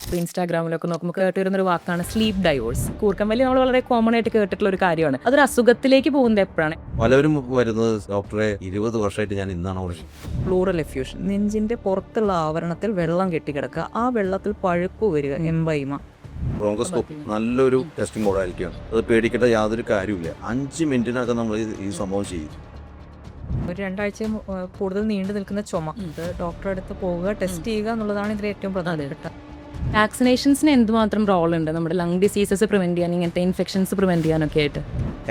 ഇപ്പോൾ ഇൻസ്റ്റാഗ്രാമിലൊക്കെ നോക്കുമ്പോൾ കേട്ട് വരുന്നൊരു വാക്കാണ് സ്ലീപ്പ് ഡൈവേഴ്സ്. കൂർക്കമ്പലി നമ്മൾ വളരെ കോമൺ ആയിട്ട് കേട്ടിട്ടുള്ള ഒരു കാര്യമാണ്. അതൊരു അസുഖത്തിലേക്ക് പോകുന്നത് എപ്പോഴാണ്? പലരും വരുന്നത് ഡോക്ടറെ 20 വർഷമായിട്ട് ഞാൻ ഇന്നാണ് ഓർമ്മ. പ്ലൂറൽ എഫ്യൂഷൻ, നെഞ്ചിന്റെ പുറത്തുള്ള ആവരണത്തിൽ വെള്ളം കെട്ടിക്കിടക്കുക, ആ വെള്ളത്തിൽ പഴുപ്പ് വരിക, എംബൈമ. ബ്രോങ്കോസ്കോപ്പി നല്ലൊരു ടെസ്റ്റിംഗ് മോഡാലിറ്റിയാണ്. അത് പേടിക്കേണ്ട യാതൊരു കാര്യമില്ല. 5 മിനിറ്റിനകം നമ്മൾ ഈ സംഭവം ചെയ്യും. ഒരു 2 ആഴ്ച കൂടുതൽ നീണ്ടു നിൽക്കുന്ന ചുമ, ഇത് ഡോക്ടറെ അടുത്ത് പോവുക, ടെസ്റ്റ് ചെയ്യുക എന്നുള്ളതാണ് ഇതിൽ ഏറ്റവും പ്രധാനപ്പെട്ട. വാക്സിനേഷൻസിന് എന്തുമാത്രം റോൾ ഉണ്ട് നമ്മുടെ ലങ് ഡിസീസസ് പ്രിവെന്റ് ചെയ്യാൻ, ഇങ്ങനത്തെ ഇൻഫെക്ഷൻസ് പ്രിവെന്റ് ചെയ്യാനൊക്കെ ആയിട്ട്?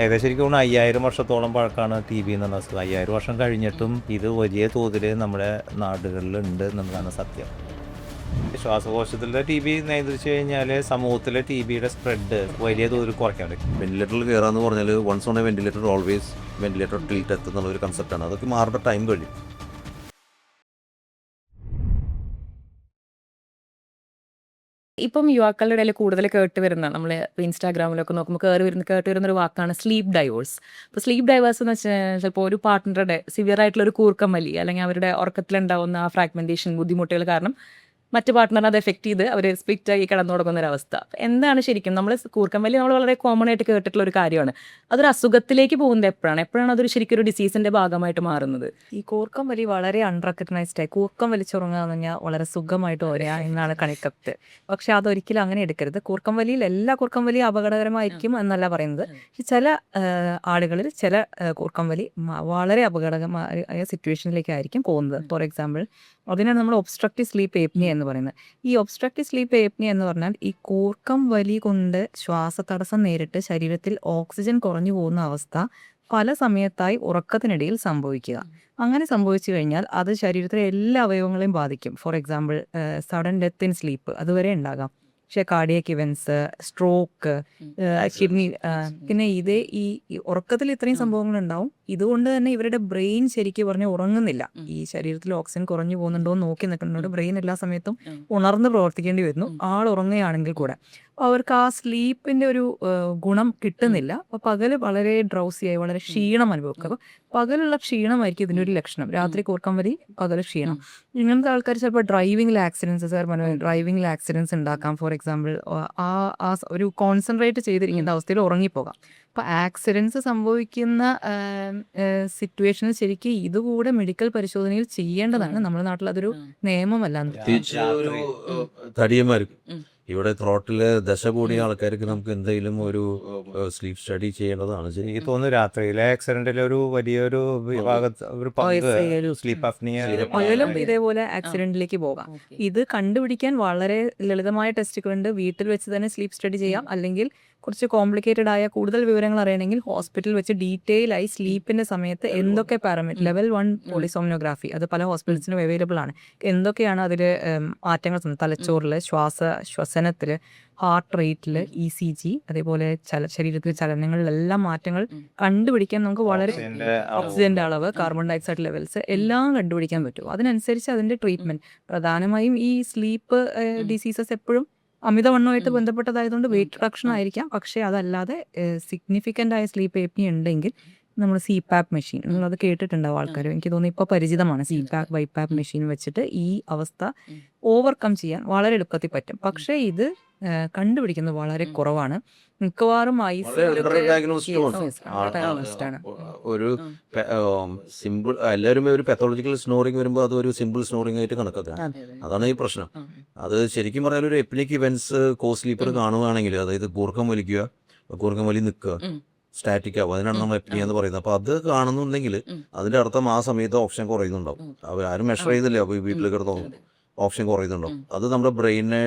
ഏകദേശം എനിക്ക് തോന്നുന്നു 5000 വർഷത്തോളം പഴക്കമാണ് ടി ബി എന്നുള്ള അസുഖം. 5000 വർഷം കഴിഞ്ഞിട്ടും ഇത് വലിയ തോതിൽ നമ്മുടെ നാടുകളിലുണ്ട് എന്നുള്ളതാണ് സത്യം. ശ്വാസകോശത്തിലെ ടി ബി നിയന്ത്രിച്ചു കഴിഞ്ഞാൽ സമൂഹത്തിലെ ടി ബിയുടെ സ്പ്രെഡ് വലിയ തോതിൽ കുറയ്ക്കാൻ പറ്റും. വെന്റിലേറ്ററിൽ കയറാന്ന് പറഞ്ഞാൽ once on a ventilator always ventilator till death എന്നുള്ള ഒരു കൺസെപ്റ്റാണ്. അതൊക്കെ മാറുന്ന ടൈം കഴിയും. ഇപ്പം യുവാക്കളുടെ ഇടയിൽ കൂടുതൽ കേട്ട് വരുന്ന, നമ്മൾ ഇൻസ്റ്റാഗ്രാമിലൊക്കെ നോക്കുമ്പോൾ കേട്ട് വരുന്നൊരു വാക്കാണ് സ്ലീപ്പ് ഡൈവേഴ്സ്. ഇപ്പോൾ സ്ലീപ്പ് ഡൈവേഴ്സ് എന്ന് വെച്ചാൽ ചിലപ്പോൾ ഒരു പാർട്ട്ണറുടെ സിവിയർ ആയിട്ടുള്ള ഒരു കൂർക്കം വലി, അല്ലെങ്കിൽ അവരുടെ ഉറക്കത്തിലുണ്ടാവുന്ന ആ ഫ്രാഗ്മെൻറ്റേഷൻ ബുദ്ധിമുട്ടുകൾ കാരണം മറ്റു പാർട്ട്ണറിനെ അത് എഫക്റ്റ് ചെയ്ത് അവർ സ്പ്ലിറ്റായി കിടന്നു തുടങ്ങുന്ന ഒരവസ്ഥ. എന്താണ് ശരിക്കും നമ്മൾ കൂർക്കം വലി നമ്മൾ വളരെ കോമൺ ആയിട്ട് കേട്ടിട്ടുള്ള ഒരു കാര്യമാണ്. അതൊരു അസുഖത്തിലേക്ക് പോകുന്നത് എപ്പോഴാണ് അതൊരു ശരിക്കും ഒരു ഡിസീസിന്റെ ഭാഗമായിട്ട് മാറുന്നത്? ഈ കൂർക്കം വലി വളരെ അൺറെക്കഗ്നൈസ്ഡ് ആയി. കൂർക്കം വലിച്ചുറങ്ങുക എന്ന് പറഞ്ഞാൽ വളരെ സുഖമായിട്ട് ഓരോ എന്നാണ് കണക്കത്ത്. പക്ഷെ അതൊരിക്കലും അങ്ങനെ എടുക്കരുത്. കൂർക്കം വലിയിൽ എല്ലാ കൂർക്കം വലി അപകടകരമായിരിക്കും എന്നല്ല പറയുന്നത്. ചില ആളുകളിൽ ചില കൂർക്കം വലി വളരെ അപകടകരമായ സിറ്റുവേഷനിലേക്കായിരിക്കും പോകുന്നത്. ഫോർ എക്സാമ്പിൾ, അതിനാണ് നമ്മൾ ഒബ്സ്ട്രക്റ്റീവ് സ്ലീപ്പ് ഏപ്നിയ എന്ന് പറയുന്നത്. ഈ ഒബ്സ്ട്രക്റ്റീവ് സ്ലീപ്പ് ഏപ്നിയ എന്ന് പറഞ്ഞാൽ ഈ കൂർക്കം വലി കൊണ്ട് ശ്വാസതടസ്സം നേരിട്ട് ശരീരത്തിൽ ഓക്സിജൻ കുറഞ്ഞു പോകുന്ന അവസ്ഥ പല സമയത്തായി ഉറക്കത്തിനിടയിൽ സംഭവിക്കുക. അങ്ങനെ സംഭവിച്ചു കഴിഞ്ഞാൽ അത് ശരീരത്തിലെ എല്ലാ അവയവങ്ങളെയും ബാധിക്കും. For example, sudden death in sleep അതുവരെ ഉണ്ടാകാം. പക്ഷേ കാർഡിയക് ഇവൻസ്, സ്ട്രോക്ക്, കിഡ്നി, പിന്നെ ഇതേ ഈ ഉറക്കത്തിൽ ഇത്രയും സംഭവങ്ങൾ ഉണ്ടാവും. ഇതുകൊണ്ട് തന്നെ ഇവരുടെ ബ്രെയിൻ ശരിക്കും പറഞ്ഞാൽ ഉറങ്ങുന്നില്ല. ഈ ശരീരത്തിൽ ഓക്സിജൻ കുറഞ്ഞു പോകുന്നുണ്ടോ എന്ന് നോക്കി നിൽക്കുന്നുണ്ട്. ബ്രെയിൻ എല്ലാ സമയത്തും ഉണർന്ന് പ്രവർത്തിക്കേണ്ടി വരുന്നു, ആൾ ഉറങ്ങുകയാണെങ്കിൽ കൂടെ. അവർക്ക് ആ സ്ലീപ്പിന്റെ ഒരു ഗുണം കിട്ടുന്നില്ല. അപ്പോൾ പകല് വളരെ ഡ്രൗസിയായി വളരെ ക്ഷീണം അനുഭവിക്കുക. അപ്പോൾ പകലുള്ള ക്ഷീണമായിരിക്കും ഇതിൻ്റെ ഒരു ലക്ഷണം. രാത്രി കൂർക്കം വലി, പകൽ ക്ഷീണം. ഇങ്ങനത്തെ ആൾക്കാർ ചിലപ്പോൾ ഡ്രൈവിംഗിൽ ആക്സിഡൻസ് ഉണ്ടാക്കാം. ഫോർ എക്സാമ്പിൾ, ആ ഒരു കോൺസെൻട്രേറ്റ് ചെയ്തിരിക്കുന്ന അവസ്ഥയിൽ ഉറങ്ങിപ്പോകാം. അപ്പോൾ ആക്സിഡൻസ് സംഭവിക്കുന്ന സിറ്റുവേഷനിൽ ശരിക്കും ഇതുകൂടെ മെഡിക്കൽ പരിശോധനയിൽ ചെയ്യേണ്ടതാണ്. നമ്മുടെ നാട്ടിൽ അതൊരു നിയമമല്ല. തടിയന്മാർക്ക് ഇവിടെ ത്രോട്ടില് ദശ കൂടിയ ആൾക്കാർക്ക് നമുക്ക് എന്തെങ്കിലും ഒരു സ്ലീപ്പ് സ്റ്റഡി ചെയ്യേണ്ടതാണ്. എനിക്ക് തോന്നുന്നു രാത്രിയിലെ ആക്സിഡന്റിലെ ഒരു വലിയൊരു ഒരു പങ്ക് സ്ലീപ്പ് അപ്നിയ. ഓയിലും ഇതേപോലെ ആക്സിഡന്റിലേക്ക് പോകാം. ഇത് കണ്ടുപിടിക്കാൻ വളരെ ലളിതമായ ടെസ്റ്റുകളുണ്ട്. വീട്ടിൽ വെച്ച് തന്നെ സ്ലീപ്പ് സ്റ്റഡി ചെയ്യാം. അല്ലെങ്കിൽ കുറച്ച് കോംപ്ലിക്കേറ്റഡ് ആയ കൂടുതൽ വിവരങ്ങൾ അറിയണമെങ്കിൽ ഹോസ്പിറ്റലിൽ വെച്ച് ഡീറ്റെയിൽ ആയി സ്ലീപ്പിന്റെ സമയത്ത് എന്തൊക്കെ പാരാമീറ്റർ, ലെവൽ 1 പോളിസോംനോഗ്രാഫി, അത് പല ഹോസ്പിറ്റൽസിനും അവൈലബിൾ ആണ്. എന്തൊക്കെയാണ് അതിൽ മാറ്റങ്ങൾ, തലച്ചോറിൽ, ശ്വസനത്തിൽ, ഹാർട്ട് റേറ്റിൽ, ECG, അതേപോലെ ശരീരത്തിലെ ചലനങ്ങളിലെല്ലാം മാറ്റങ്ങൾ കണ്ടുപിടിക്കാൻ നമുക്ക് വളരെ ഓക്സിജന്റെ അളവ്, കാർബൺ ഡയോക്സൈഡ് ലെവൽസ് എല്ലാം കണ്ടുപിടിക്കാൻ പറ്റും. അതിനനുസരിച്ച് അതിന്റെ ട്രീറ്റ്മെന്റ്, പ്രധാനമായും ഈ സ്ലീപ്പ് ഡിസീസസ് എപ്പോഴും അമിതവണ്ണമായിട്ട് ബന്ധപ്പെട്ടതായതുകൊണ്ട് വെയിറ്റ് റിഡക്ഷൻ ആയിരിക്കാം. പക്ഷേ അതല്ലാതെ സിഗ്നിഫിക്കൻ്റ് ആയ സ്ലീപ്പ് ഏപ്നിയ ഉണ്ടെങ്കിൽ നമ്മൾ CPAP മെഷീൻ, നിങ്ങളത് കേട്ടിട്ടുണ്ടാവും ആൾക്കാർ. എനിക്ക് തോന്നുന്നു ഇപ്പോൾ പരിചിതമാണ്. CPAP, BiPAP മെഷീൻ വെച്ചിട്ട് ഈ അവസ്ഥ ഓവർകം ചെയ്യാൻ വളരെ എളുപ്പത്തിൽ പറ്റും. പക്ഷേ ഇത് കണ്ടുപിടിക്കുന്നത് വളരെ കുറവാണ്. മിക്കവാറും ഒരു സിമ്പിൾ, എല്ലാവരും ഒരു പാത്തോളജിക്കൽ സ്നോറിങ് വരുമ്പോൾ അത് ഒരു സിമ്പിൾ സ്നോറിംഗ് ആയിട്ട് കണക്കാക്കാം. അതാണ് ഈ പ്രശ്നം. അത് ശരിക്കും പറഞ്ഞാൽ ഒരു എപ്പിനിക് ഇവന്റ്സ് കോ സ്ലീപ്പർ കാണുകയാണെങ്കിൽ, അതായത് കൂർക്കം വലിക്കുക, കൂർക്കം വലി നിൽക്കുക, സ്റ്റാറ്റിക് ആവും, അതിനാണ് നമ്മൾ എപ്പിനിയ എന്ന് പറയുന്നത്. അപ്പോൾ അത് കാണുന്നുണ്ടെങ്കിൽ അതിന്റെ അർത്ഥം ആ സമയത്ത് ഓക്സിജൻ കുറയുന്നുണ്ടാവും. അവരാരും മെഷർ ചെയ്തില്ല. അപ്പോൾ വീട്ടിൽ കിടന്നു ഓപ്ഷൻ കുറയുന്നുണ്ടോ? അത് നമ്മുടെ ബ്രെയിനെ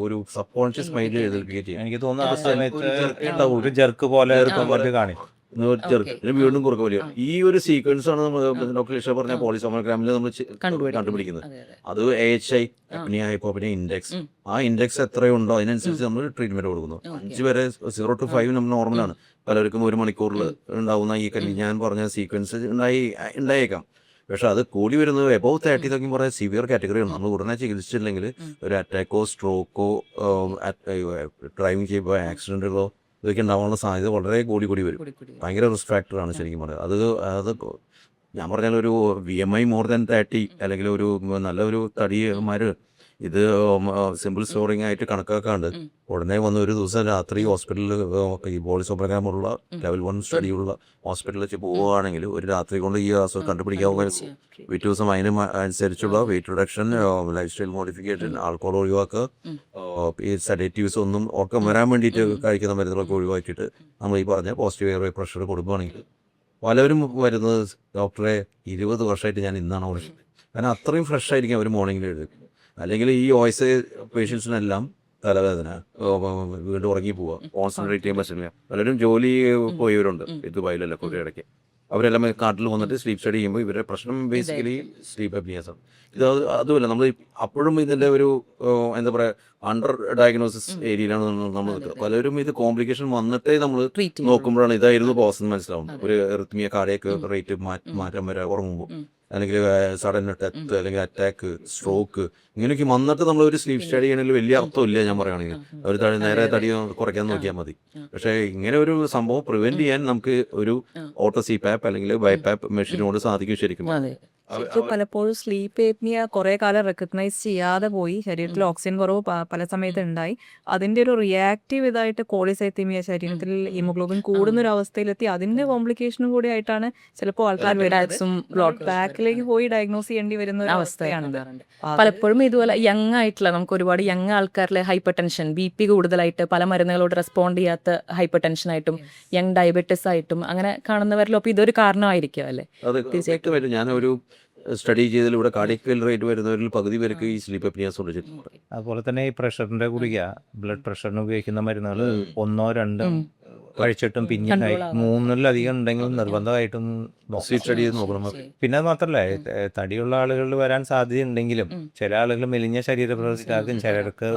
ഒരു സബ് കോൺഷ്യസ് മൈൻഡിൽ എഴുതിപ്പിക്കുകയും ചെയ്യും. എനിക്ക് തോന്നുന്നു ഒരു ജെർക്ക് പോലെ കാണിക്കും. വീണ്ടും കുറുക്ക വലിയ ഈ ഒരു സീക്വൻസ് ആണ് നമ്മൾ ഡോക്ടർ ലിഷ പറഞ്ഞ പോളിസോമോഗ്രാമിൽ നമ്മൾ കണ്ടുപിടിക്കുന്നത്. അത് AHI, അപ്നിയ ഹൈപ്പോപ്നിയ ഇൻഡെക്സ്, ആ ഇൻഡെക്സ് എത്രയുണ്ടോ അതിനനുസരിച്ച് നമ്മൾ ട്രീറ്റ്മെന്റ് കൊടുക്കുന്നു. 5 വരെ 0 to 5 നമ്മൾ നോർമലാണ്. പലർക്കും 1 മണിക്കൂറിൽ ഉണ്ടാവുന്ന ഈ ഞാൻ പറഞ്ഞ സീക്വൻസ് ഉണ്ടായേക്കാം. പക്ഷെ അത് കൂടി വരുന്നത് എബവ് 30 എന്നൊക്കെ പറഞ്ഞാൽ സിവിയർ കാറ്റഗറിയാണ്. നമ്മൾ ഉടനെ ചികിത്സിച്ചില്ലെങ്കിൽ ഒരു അറ്റാക്കോ സ്ട്രോക്കോ ഡ്രൈവിംഗ് ചെയ്യുമ്പോൾ ആക്സിഡന്റുകളോ ഇതൊക്കെ ഉണ്ടാവാനുള്ള സാധ്യത വളരെ കൂടി വരും. ഭയങ്കര റിസ്ക് ഫാക്ടറാണ് ശരിക്കും പറയുന്നത്. അത് ഞാൻ പറഞ്ഞാൽ ഒരു BMI മോർ ദാൻ 30 അല്ലെങ്കിൽ ഒരു നല്ലൊരു തടിമാര് ഇത് സിമ്പിൾ സ്റ്റോറിംഗ് ആയിട്ട് കണക്കാക്കാണ്ട് ഉടനെ വന്ന് ഒരു ദിവസം രാത്രി ഹോസ്പിറ്റലിൽ ഈ പോളിസോപ്രഗ്രാമുള്ള ലെവൽ 1 സ്റ്റഡിയുള്ള ഹോസ്പിറ്റലിൽ പോവുകയാണെങ്കിൽ ഒരു രാത്രി കൊണ്ട് ഈ അസുഖം കണ്ടുപിടിക്കാവുന്ന പിറ്റേ ദിവസം അതിന് അനുസരിച്ചുള്ള weight reduction, life style modification, ആൾക്കോൾ ഒഴിവാക്കുക, ഈ സെഡേറ്റീവ്സ് ഒന്നും ഒക്കെ വരാൻ വേണ്ടിയിട്ട് കഴിക്കുന്ന മരുന്നുകളൊക്കെ ഒഴിവാക്കിയിട്ട് നമ്മൾ ഈ പറഞ്ഞ പോസിറ്റീവ് എയർ പ്രഷർ കൊടുക്കുകയാണെങ്കിൽ പലരും വരുന്നത് ഡോക്ടറെ 20 വർഷമായിട്ട് ഞാൻ ഇന്നാണ് ഓടിച്ചത്. കാരണം അത്രയും ഫ്രഷ് ആയിരിക്കും അവർ മോർണിംഗിൽ എഴുതും. അല്ലെങ്കിൽ ഈ വോയിസ് പേഷ്യൻസിനെല്ലാം തലവേദന, വീണ്ടും ഉറങ്ങി പോവുക, കോൺസെൻട്രേറ്റ് ചെയ്യാൻ പറ്റില്ല. പലരും ജോലി പോയവരുണ്ട് ദുബായിലല്ല കുറേ ഇടയ്ക്ക്. അവരെല്ലാം നാട്ടിൽ വന്നിട്ട് സ്ലീപ്പ് സ്റ്റഡി ചെയ്യുമ്പോൾ ഇവരുടെ പ്രശ്നം ബേസിക്കലി സ്ലീപ്പ് അപ്നിയാസാണ്. ഇത് അതുമല്ല, നമ്മൾ അപ്പോഴും ഇതിൻ്റെ ഒരു എന്താ പറയുക അണ്ടർ ഡയഗ്നോസിസ് ഏരിയയിലാണ് നമ്മൾ നിൽക്കുന്നത്. പലരും ഇത് കോംപ്ലിക്കേഷൻ വന്നിട്ടേ നമ്മൾ നോക്കുമ്പോഴാണ് ഇതായിരുന്നു കോസ് എന്ന് മനസ്സിലാവുന്നത്. ഒരു എറിത്മിയ കാർഡിയക് റേറ്റ് മാറ്റം വരെ ഉറങ്ങുമ്പോൾ, അല്ലെങ്കിൽ സഡൻ ഡെത്ത്, അല്ലെങ്കിൽ അറ്റാക്ക്, സ്ട്രോക്ക്, ഇങ്ങനെയൊക്കെ വന്നിട്ട് നമ്മൾ ഒരു സ്ലീപ്പ് സ്റ്റഡി ചെയ്യണമെങ്കിൽ വലിയ അർത്ഥമില്ല. ഞാൻ പറയുകയാണെങ്കിൽ അവർ നേരെ തടി കുറയ്ക്കാൻ നോക്കിയാൽ മതി. പക്ഷേ ഇങ്ങനെ ഒരു സംഭവം പ്രിവെന്റ് ചെയ്യാൻ നമുക്ക് ഒരു ഓട്ടോ സിപാപ്പ് അല്ലെങ്കിൽ ബൈപാപ്പ് മെഷീനോട് സാധിക്കും ശരിക്കും. പലപ്പോഴും സ്ലീപ്പ് ഏപ്നിയ കുറെ കാലം റെക്കഗ്നൈസ് ചെയ്യാതെ പോയി, ശരീരത്തിൽ ഓക്സിജൻ കുറവ് പല സമയത്ത് ഉണ്ടായി. അതിന്റെ ഒരു റിയാക്റ്റീവ് ഇതായിട്ട് കോളിസൈത്തീമിയ, ശരീരത്തിൽ ഹീമോഗ്ലോബിൻ കൂടുന്ന ഒരു അവസ്ഥയിലെത്തി. അതിന്റെ കോംപ്ലിക്കേഷനും കൂടി ആയിട്ടാണ് ചിലപ്പോൾ ആൾക്കാർ ബാക്കിലേക്ക് പോയി ഡയഗ്നോസ് ചെയ്യേണ്ടി വരുന്ന ഒരു അവസ്ഥയാണ്. പലപ്പോഴും ഇതുപോലെ യങ് ആയിട്ടുള്ള, നമുക്ക് ഒരുപാട് യങ് ആൾക്കാരിലെ ഹൈപ്പർ ടെൻഷൻ, BP കൂടുതലായിട്ട് പല മരുന്നുകളോട് റെസ്പോണ്ട് ചെയ്യാത്ത ഹൈപ്പർ ടെൻഷൻ ആയിട്ടും യങ് ഡയബറ്റിസ് ആയിട്ടും അങ്ങനെ കാണുന്നവരിലും അപ്പോൾ ഇതൊരു കാരണമായിരിക്കും അല്ലേ? തീർച്ചയായിട്ടും. ഞാനൊരു സ്റ്റഡി ചെയ്തതിൽ ഇവിടെ കാർഡിയക് ഫെയിലിയർ റേറ്റ് വരുന്നവരിൽ പകുതി പേർക്ക് ഈ സ്ലീപ്പ് അപ്നിയാസ് ഉണ്ട്. അതുപോലെ തന്നെ ഈ പ്രഷറിന്റെ ഗുളിക, ബ്ലഡ് പ്രഷറിന് ഉപയോഗിക്കുന്ന മരുന്നുകൾ 1 2 കഴിച്ചിട്ടും പിന്നീടായി 3-ലധികം ഉണ്ടെങ്കിൽ നിർബന്ധമായിട്ടും സ്റ്റഡി ചെയ്ത് നോക്കണം. പിന്നെ അത് മാത്രമല്ല, തടിയുള്ള ആളുകളിൽ വരാൻ സാധ്യതയുണ്ടെങ്കിലും ചില ആളുകൾ മെലിഞ്ഞ ശരീരപ്രകൃതിക്കാർക്കും ചിലർക്ക്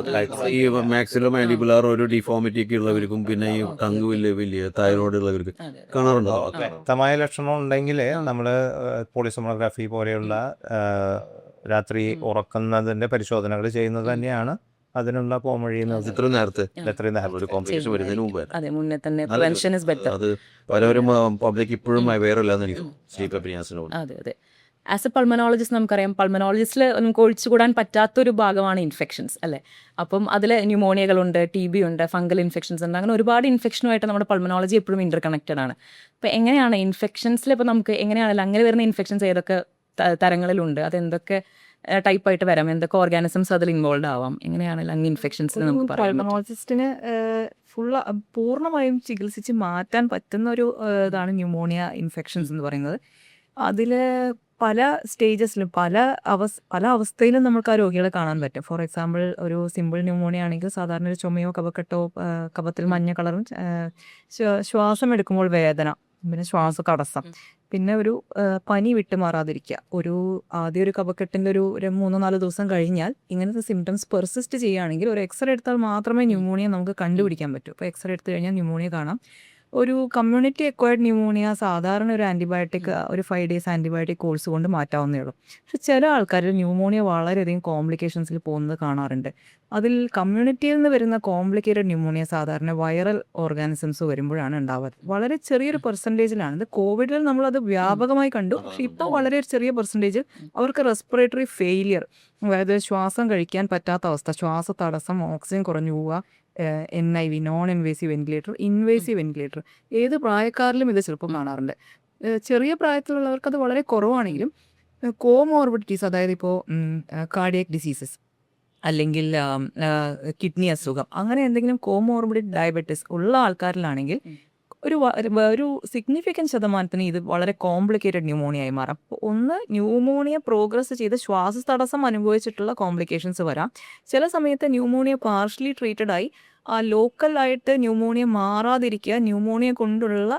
ഈ മാക്സിലോ മാൻഡിബുലാർ ഒരു ഡിഫോമിറ്റി ഒക്കെ ഉള്ളവർക്കും, പിന്നെ ഈ ടങ്ക് വലിയ തൈറോയ്ഡ് ഉള്ളവർക്ക് കാണാറുണ്ടോ? വ്യക്തമായ ലക്ഷണം ഉണ്ടെങ്കിൽ നമ്മൾ പോളിസോണോഗ്രാഫി പോലെയുള്ള രാത്രി ഉറക്കുന്നതിന്റെ പരിശോധനകൾ ചെയ്യുന്നത് തന്നെയാണ് അതിനുള്ള പോംവഴി. ഇത്രയും നേരത്തെ ഒരു കോംപ്ലിക്കേഷൻ വരുന്നതിന് മുമ്പ് അത് പലരും പബ്ലിക് ഇപ്പോഴും അവെയർ അല്ലാന്ന് എനിക്ക് സ്ലീപ്പ് അപ്നിയാസിനോട്. അതെ. ആസ് എ പൾമനോളജിസ്റ്റ് നമുക്കറിയാം, പൾമനോളജിസ്റ്റിൽ നമുക്ക് ഒഴിച്ചുകൂടാൻ പറ്റാത്തൊരു ഭാഗമാണ് ഇൻഫെക്ഷൻസ് അല്ലേ? അപ്പം അതിൽ ന്യൂമോണിയകളുണ്ട്, TB ഉണ്ട്, ഫംഗൽ ഇൻഫെക്ഷൻസ് ഉണ്ട്, അങ്ങനെ ഒരുപാട് ഇൻഫെക്ഷനുമായിട്ട് നമ്മുടെ പൾമനോളജി എപ്പോഴും ഇന്റർ കണക്റ്റഡ് ആണ്. അപ്പോൾ എങ്ങനെയാണ് ഇൻഫെക്ഷൻസിൽ, ഇപ്പോൾ നമുക്ക് എങ്ങനെയാണല്ലോ അങ്ങനെ വരുന്ന ഇൻഫെക്ഷൻസ് ഏതൊക്കെ തരങ്ങളിലുണ്ട്, അതെന്തൊക്കെ ടൈപ്പായിട്ട് വരാം, എന്തൊക്കെ ഓർഗാനിസംസ് അതിൽ ഇൻവോൾവ് ആവാം, എങ്ങനെയാണ് ലങ് ഇൻഫെക്ഷൻസിന് നമുക്ക് പറയാം? പൾമനോളജിസ്റ്റിന് പൂർണ്ണമായും ചികിത്സിച്ച് മാറ്റാൻ പറ്റുന്ന ഒരു ഇതാണ് ന്യൂമോണിയ ഇൻഫെക്ഷൻസ് എന്ന് പറയുന്നത്. അതിൽ പല സ്റ്റേജസിലും പല അവസ്ഥയിലും നമുക്ക് ആ രോഗികളെ കാണാൻ പറ്റും. ഫോർ എക്സാമ്പിൾ, ഒരു സിമ്പിൾ ന്യൂമോണിയ ആണെങ്കിൽ സാധാരണ ഒരു ചുമയോ കഫക്കെട്ടോ, കഫത്തിൽ മഞ്ഞ കളറും, ശ്വാസം എടുക്കുമ്പോൾ വേദന, പിന്നെ ശ്വാസ തടസ്സം, പിന്നെ ഒരു പനി വിട്ടുമാറാതിരിക്കുക. ആദ്യം ഒരു കഫക്കെട്ടിൻ്റെ ഒരു 3-4 ദിവസം കഴിഞ്ഞാൽ ഇങ്ങനത്തെ സിംറ്റംസ് പെർസിസ്റ്റ് ചെയ്യുകയാണെങ്കിൽ ഒരു എക്സ്റേ എടുത്താൽ മാത്രമേ ന്യൂമോണിയ നമുക്ക് കണ്ടുപിടിക്കാൻ പറ്റൂ. അപ്പോൾ എക്സ്റേ എടുത്തു കഴിഞ്ഞാൽ ന്യൂമോണിയ കാണാം. ഒരു കമ്മ്യൂണിറ്റി അക്വയർഡ് ന്യൂമോണിയ സാധാരണ ഒരു ആൻറ്റിബയോട്ടിക്, ഒരു 5 days ആൻറ്റിബയോട്ടിക് കോഴ്സ് കൊണ്ട് മാറ്റാവുന്നേ ഉള്ളൂ. പക്ഷെ ചില ആൾക്കാരിൽ ന്യൂമോണിയ വളരെയധികം കോംപ്ലിക്കേഷൻസിൽ പോകുന്നത് കാണാറുണ്ട്. അതിൽ കമ്മ്യൂണിറ്റിയിൽ നിന്ന് വരുന്ന കോംപ്ലിക്കേറ്റഡ് ന്യൂമോണിയ സാധാരണ വൈറൽ ഓർഗാനിസംസ് വരുമ്പോഴാണ് ഉണ്ടാവുക. വളരെ ചെറിയൊരു പെർസെൻറ്റേജിലാണ്. ഇത് കോവിഡിൽ നമ്മളത് വ്യാപകമായി കണ്ടു. പക്ഷെ ഇപ്പോൾ വളരെ ചെറിയ പെർസെൻറ്റേജിൽ അവർക്ക് റെസ്പിറേറ്ററി ഫെയിലിയർ, അതായത് ശ്വാസം കഴിക്കാൻ പറ്റാത്ത അവസ്ഥ, ശ്വാസ തടസ്സം, ഓക്സിജൻ കുറഞ്ഞു പോവുക, NIV, non invasive ventilator, invasive ventilator, ഏത് പ്രായക്കാരിലും ഇത് ചിലപ്പോൾ കാണാറുണ്ട്. ചെറിയ പ്രായത്തിലുള്ളവർക്ക് അത് വളരെ കുറവാണെങ്കിലും കോമോർബിഡിറ്റീസ്, അതായത് ഇപ്പോൾ കാർഡിയക് ഡിസീസസ് അല്ലെങ്കിൽ കിഡ്നി അസുഖം, അങ്ങനെ എന്തെങ്കിലും കോമോർബിഡ് ഡയബറ്റിസ് ഉള്ള ആൾക്കാരിലാണെങ്കിൽ ഒരു സിഗ്നിഫിക്കൻറ്റ് ശതമാനത്തിന് ഇത് വളരെ കോംപ്ലിക്കേറ്റഡ് ന്യൂമോണിയ ആയി മാറാം. ഒന്ന്, ന്യൂമോണിയ പ്രോഗ്രസ് ചെയ്ത് ശ്വാസ തടസ്സം അനുഭവിച്ചിട്ടുള്ള കോംപ്ലിക്കേഷൻസ് വരാം. ചില സമയത്ത് ന്യൂമോണിയ പാർഷ്യലി ട്രീറ്റഡ് ആയി ലോക്കലായിട്ട് ന്യൂമോണിയ മാറാതിരിക്കുക, ന്യൂമോണിയ കൊണ്ടുള്ള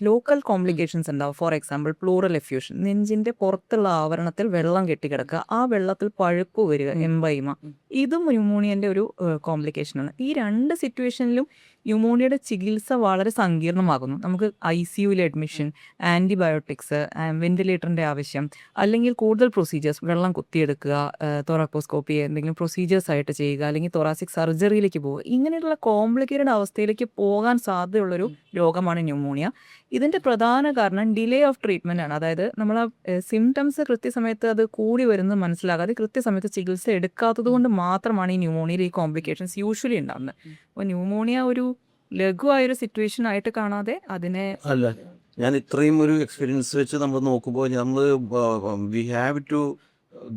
ലോക്കൽ കോംപ്ലിക്കേഷൻസ് ഉണ്ടാവും. ഫോർ എക്സാമ്പിൾ, പ്ലൂറൽ എഫ്യൂഷൻ, നെഞ്ചിൻ്റെ പുറത്തുള്ള ആവരണത്തിൽ വെള്ളം കെട്ടിക്കിടക്കുക, ആ വെള്ളത്തിൽ പഴുപ്പ് വരിക, എംബൈമ, ഇതും ന്യൂമോണിയൻ്റെ ഒരു കോംപ്ലിക്കേഷനാണ്. ഈ 2 സിറ്റുവേഷനിലും ന്യൂമോണിയയുടെ ചികിത്സ വളരെ സങ്കീർണമാകുന്നു. നമുക്ക് ICUയിൽ അഡ്മിഷൻ, ആൻറ്റിബയോട്ടിക്സ്, വെന്റിലേറ്ററിൻ്റെ ആവശ്യം, അല്ലെങ്കിൽ കൂടുതൽ പ്രൊസീജിയേഴ്സ്, വെള്ളം കുത്തിയെടുക്കുക, തൊറാക്കോസ്കോപ്പി എന്തെങ്കിലും പ്രൊസീജിയേഴ്സ് ആയിട്ട് ചെയ്യുക, അല്ലെങ്കിൽ തൊറാസിക് സർജറിയിലേക്ക് പോവുക, ഇങ്ങനെ അങ്ങനെയുള്ള കോംപ്ലിക്കേറ്റഡ് അവസ്ഥയിലേക്ക് പോകാൻ സാധ്യതയുള്ളൊരു രോഗമാണ് ന്യൂമോണിയ. ഇതിൻ്റെ പ്രധാന കാരണം ഡിലേ ഓഫ് ട്രീറ്റ്മെൻ്റ് ആണ്. അതായത് നമ്മൾ സിംറ്റംസ് കൃത്യസമയത്ത് അത് കൂടി വരുന്നത് മനസ്സിലാകാതെ കൃത്യസമയത്ത് ചികിത്സ എടുക്കാത്തത് കൊണ്ട് മാത്രമാണ് ഈ ന്യൂമോണിയയിൽ ഈ കോംപ്ലിക്കേഷൻസ് യൂഷ്വലി ഉണ്ടാകുന്നത്. അപ്പോൾ ന്യൂമോണിയ ഒരു ലഘുവായൊരു സിറ്റുവേഷൻ ആയിട്ട് കാണാതെ അതിനെ അല്ല, ഞാൻ ഇത്രയും ഒരു എക്സ്പീരിയൻസ് വെച്ച് നമ്മൾ നോക്കുമ്പോൾ നമ്മൾ we have to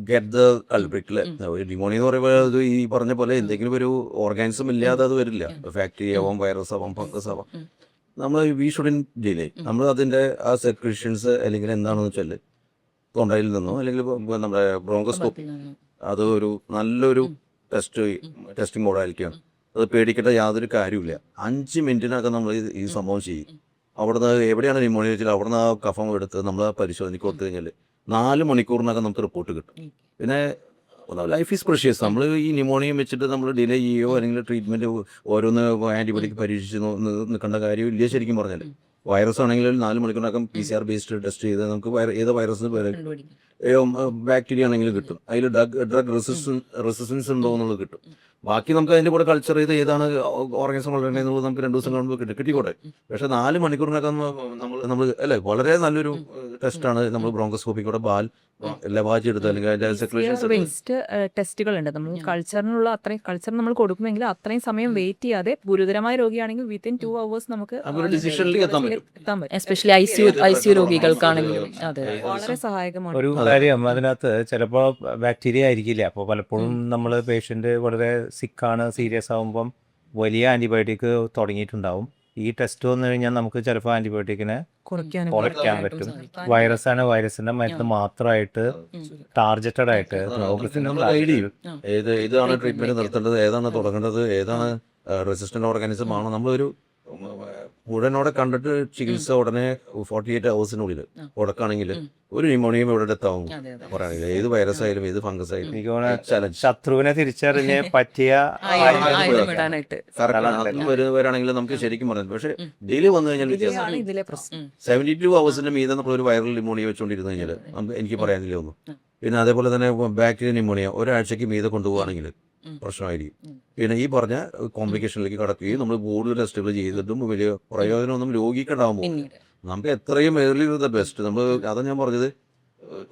get the culprit അല്ലേ. ന്യൂമോണിയ എന്ന് പറയുമ്പോൾ അത് ഈ പറഞ്ഞ പോലെ എന്തെങ്കിലും ഒരു ഓർഗാനിസം ഇല്ലാതെ അത് വരില്ല. ബാക്ടീരിയ ആവാം, വൈറസ് ആവാം, ഫംഗസ് ആവാം. നമ്മൾ വി ഷുഡിൻ ഡിലേ. നമ്മൾ അതിൻ്റെ ആ സെക്രീഷൻസ് അല്ലെങ്കിൽ എന്താണെന്ന് വെച്ചാൽ തൊണ്ടയിൽ നിന്നോ അല്ലെങ്കിൽ നമ്മുടെ ബ്രോങ്കോസ്കോപ്പി അത് ഒരു നല്ലൊരു ടെസ്റ്റിംഗ് മോഡാലിറ്റിയാണ്. അത് പേടിക്കേണ്ട യാതൊരു കാര്യമില്ല. 5 മിനിറ്റിനകം നമ്മൾ ഈ സംഭവം ചെയ്യും. അവിടുന്ന് എവിടെയാണ് ന്യൂമോണിയ വെച്ചാൽ അവിടുന്ന് ആ കഫം എടുത്ത് നമ്മൾ ആ പരിശോധനയ്ക്ക് കൊടുത്തു കഴിഞ്ഞാൽ 4 മണിക്കൂറിനകം നമുക്ക് റിപ്പോർട്ട് കിട്ടും. പിന്നെ ലൈഫ് ഈസ് പ്രഷ്യസ്. നമ്മൾ ഈ ന്യൂമോണിയം വെച്ചിട്ട് നമ്മൾ ഡിലേ ചെയ്യുകയോ അല്ലെങ്കിൽ ട്രീറ്റ്മെൻറ്റ് ഓരോന്ന് ആൻറ്റിബയോട്ടിക് പരീക്ഷിച്ച് നിൽക്കേണ്ട കാര്യമില്ല. ശരിക്കും പറഞ്ഞാൽ വൈറസ് ആണെങ്കിൽ 4 മണിക്കൂറിനകം PCR ബേസ്ഡ് ടെസ്റ്റ് ചെയ്ത് നമുക്ക് ഏത് വൈറസിന് ബാക്ടീരിയ ആണെങ്കിലും കിട്ടും. അതിൽ ഡ്രഗ് റെസിസ്റ്റൻസ് ഉണ്ടോ എന്നുള്ളത് കിട്ടും. ബാക്കി നമുക്ക് അതിൻ്റെ കൂടെ കൾച്ചർ ചെയ്ത് ഏതാണ് ഓർഗാനിസം വളരണേന്നുള്ളത് നമുക്ക് 2 ദിവസം കാണുമ്പോൾ കിട്ടിക്കോട്ടെ. പക്ഷേ 4 മണിക്കൂറിനകം നമ്മൾ അല്ലേ വളരെ നല്ലൊരു ടെസ്റ്റാണ് നമ്മൾ ബ്രോങ്കോസ്കോപ്പി കൂടെ ലവാജ് എടുത്ത് അല്ലെങ്കിൽ അതിൻ്റെ സെക്രീഷൻസ് ബേസ്ഡ് ടെസ്റ്റുകളുണ്ട്. നമ്മൾ കൾച്ചറിനുള്ള അത്രയും കൾച്ചർ നമ്മൾ കൊടുക്കുമെങ്കിൽ അത്രയും സമയം വെയിറ്റ് ചെയ്യാതെ ഗുരുതരമായ രോഗിയാണെങ്കിൽ വിത്തിൻ 2 hours നമുക്ക് ഡിസിഷനിലേക്ക് എത്താൻ പറ്റും. എസ്പെഷ്യലി ഐസിയു രോഗികൾക്കാണെങ്കിലും അതെ വളരെ സഹായകമാണ്. ഒരു കാര്യം അതിനകത്ത് ചിലപ്പോൾ ബാക്ടീരിയ ആയിരിക്കില്ല. അപ്പോൾ പലപ്പോഴും നമ്മൾ പേഷ്യൻ്റ് വളരെ സിക്കാണ്, സീരിയസ് ആകുമ്പം വലിയ ആൻറ്റിബയോട്ടിക് തുടങ്ങിയിട്ടുണ്ടാവും. ഈ ടെസ്റ്റ് വന്നു കഴിഞ്ഞാൽ നമുക്ക് ചിലപ്പോൾ ആൻറ്റിബയോട്ടിക്കിനെ കുറയ്ക്കാൻ പറ്റും. വൈറസാണ്, വൈറസിന്റെ മരുന്ന് മാത്രമായിട്ട് ടാർഗറ്റഡ് ആയിട്ട് ഏതാണ് ട്രീറ്റ്മെന്റ് നിർത്തേണ്ടത്, ഏതാണ് തുടങ്ങേണ്ടത്, ഏതാണ് റെസിസ്റ്റന്റ് ഓർഗാനിസം ആണോ നമ്മളൊരു ഉടനോടെ കണ്ടിട്ട് ചികിത്സ ഉടനെ 48 hours കൊടുക്കുകയാണെങ്കിൽ ഒരു ന്യൂമോണിയം ഇവിടെ എത്താവും പറയുകയാണെങ്കിൽ. ഏത് വൈറസ് ആയാലും ഏത് ഫംഗസ് ആയാലും എനിക്ക് തോന്നുന്നു ശത്രുവിനെ തിരിച്ചറിഞ്ഞ് പറ്റിയ വരാണെങ്കിൽ നമുക്ക് ശരിക്കും പറയാം. പക്ഷെ ഡെയിലി വന്നു കഴിഞ്ഞാൽ വ്യത്യാസം 72 hours മീതെ നമ്മളൊരു വൈറൽ ന്യൂമോണിയ വെച്ചുകൊണ്ടിരുന്നു കഴിഞ്ഞാൽ എനിക്ക് പറയാനില്ല ഒന്നും. പിന്നെ അതേപോലെ തന്നെ ബാക്ടീരിയ ന്യൂമോണിയ ഒരാഴ്ചക്ക് മീതെ കൊണ്ടുപോകുകയാണെങ്കിൽ പ്രശ്നമായിരിക്കും. പിന്നെ ഈ പറഞ്ഞ കോംപ്ലിക്കേഷനിലേക്ക് കടക്കുകയും നമ്മൾ കൂടുതൽ ടെസ്റ്റുകൾ ചെയ്തിട്ടും വലിയ പ്രയോജനമൊന്നും രോഗിക്കുണ്ടാകുമ്പോൾ നമുക്ക് എത്രയും ഏർലി ദ ബെസ്റ്റ്. നമ്മൾ അതാ ഞാൻ പറഞ്ഞത്,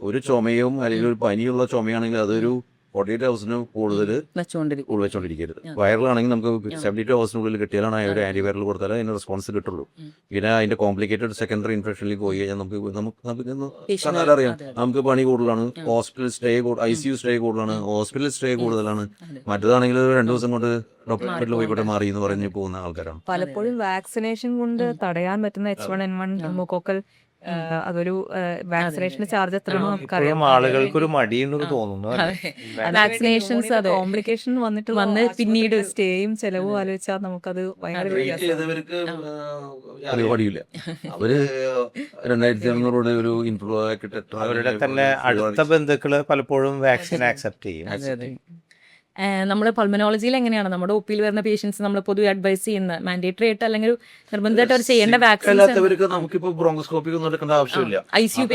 ഒരു ചുമയും അല്ലെങ്കിൽ ഒരു പനിയുള്ള ചുമയാണെങ്കിൽ അതൊരു 48 hours കൂടുതൽ വെച്ചോണ്ടിരിക്കരുത്. വൈറലാണെങ്കിൽ നമുക്ക് 72 hours കിട്ടിയാലാണ് ഒരു ആന്റിവൈറൽ കൊടുത്താൽ അതിന് റെസ്പോൺസ് കിട്ടുള്ളൂ. പിന്നെ അതിന്റെ കോംപ്ലിക്കേറ്റഡ് സെക്കൻഡറി ഇൻഫെക്ഷനിലേക്ക് പോയി കഴിഞ്ഞാൽ നമുക്ക് അറിയാം നമുക്ക് പണി കൂടുതലാണ്, ഹോസ്പിറ്റൽ സ്റ്റേ ICU സ്റ്റേ കൂടുതലാണ്, ഹോസ്പിറ്റൽ സ്റ്റേ കൂടുതലാണ്. മറ്റേതാണെങ്കിൽ 2 ദിവസം കൊണ്ട് ഡോക്ടറിൽ പോയിക്കോട്ടെ മാറി എന്ന് പറഞ്ഞ് പോകുന്ന ആൾക്കാരാണ്. പലപ്പോഴും വാക്സിനേഷൻ കൊണ്ട് തടയാൻ പറ്റുന്ന H1N1 ന്യൂമോകോക്കൽ അതൊരു വാക്സിനേഷന്റെ ചാർജ് എത്രയാണെന്ന് നമുക്കറിയാം. ആളുകൾക്കൊരു മടിയെന്ന് തോന്നുന്നു. വാക്സിനേഷൻസ് കോംപ്ലിക്കേഷൻ വന്ന് പിന്നീട് സ്റ്റേയും ചെലവും ആലോചിച്ചാൽ നമുക്കത് ഭയങ്കര പരിപാടിയില്ല. അവര് 2500 ഒരു അവരുടെ തന്നെ അടുത്ത ബന്ധുക്കള് പലപ്പോഴും വാക്സിൻ ആക്സെപ്റ്റ് ചെയ്യും. നമ്മൾ പൾമനോളജിയിൽ എങ്ങനെയാണ് നമ്മുടെ ഒപ്പിയിൽ വരുന്ന പേഷ്യൻസ് നമ്മൾ പൊതുവെ അഡ്വൈസ് ചെയ്യുന്ന മാൻഡേറ്ററി ആയിട്ട് അല്ലെങ്കിൽ നിർബന്ധമായിട്ട് അവർ ചെയ്യേണ്ട വാക്സിൻ നമുക്കിപ്പോ ബ്രോങ്കോസ്കോപ്പി ഒന്നും എടുക്കേണ്ട ആവശ്യമില്ല. ICU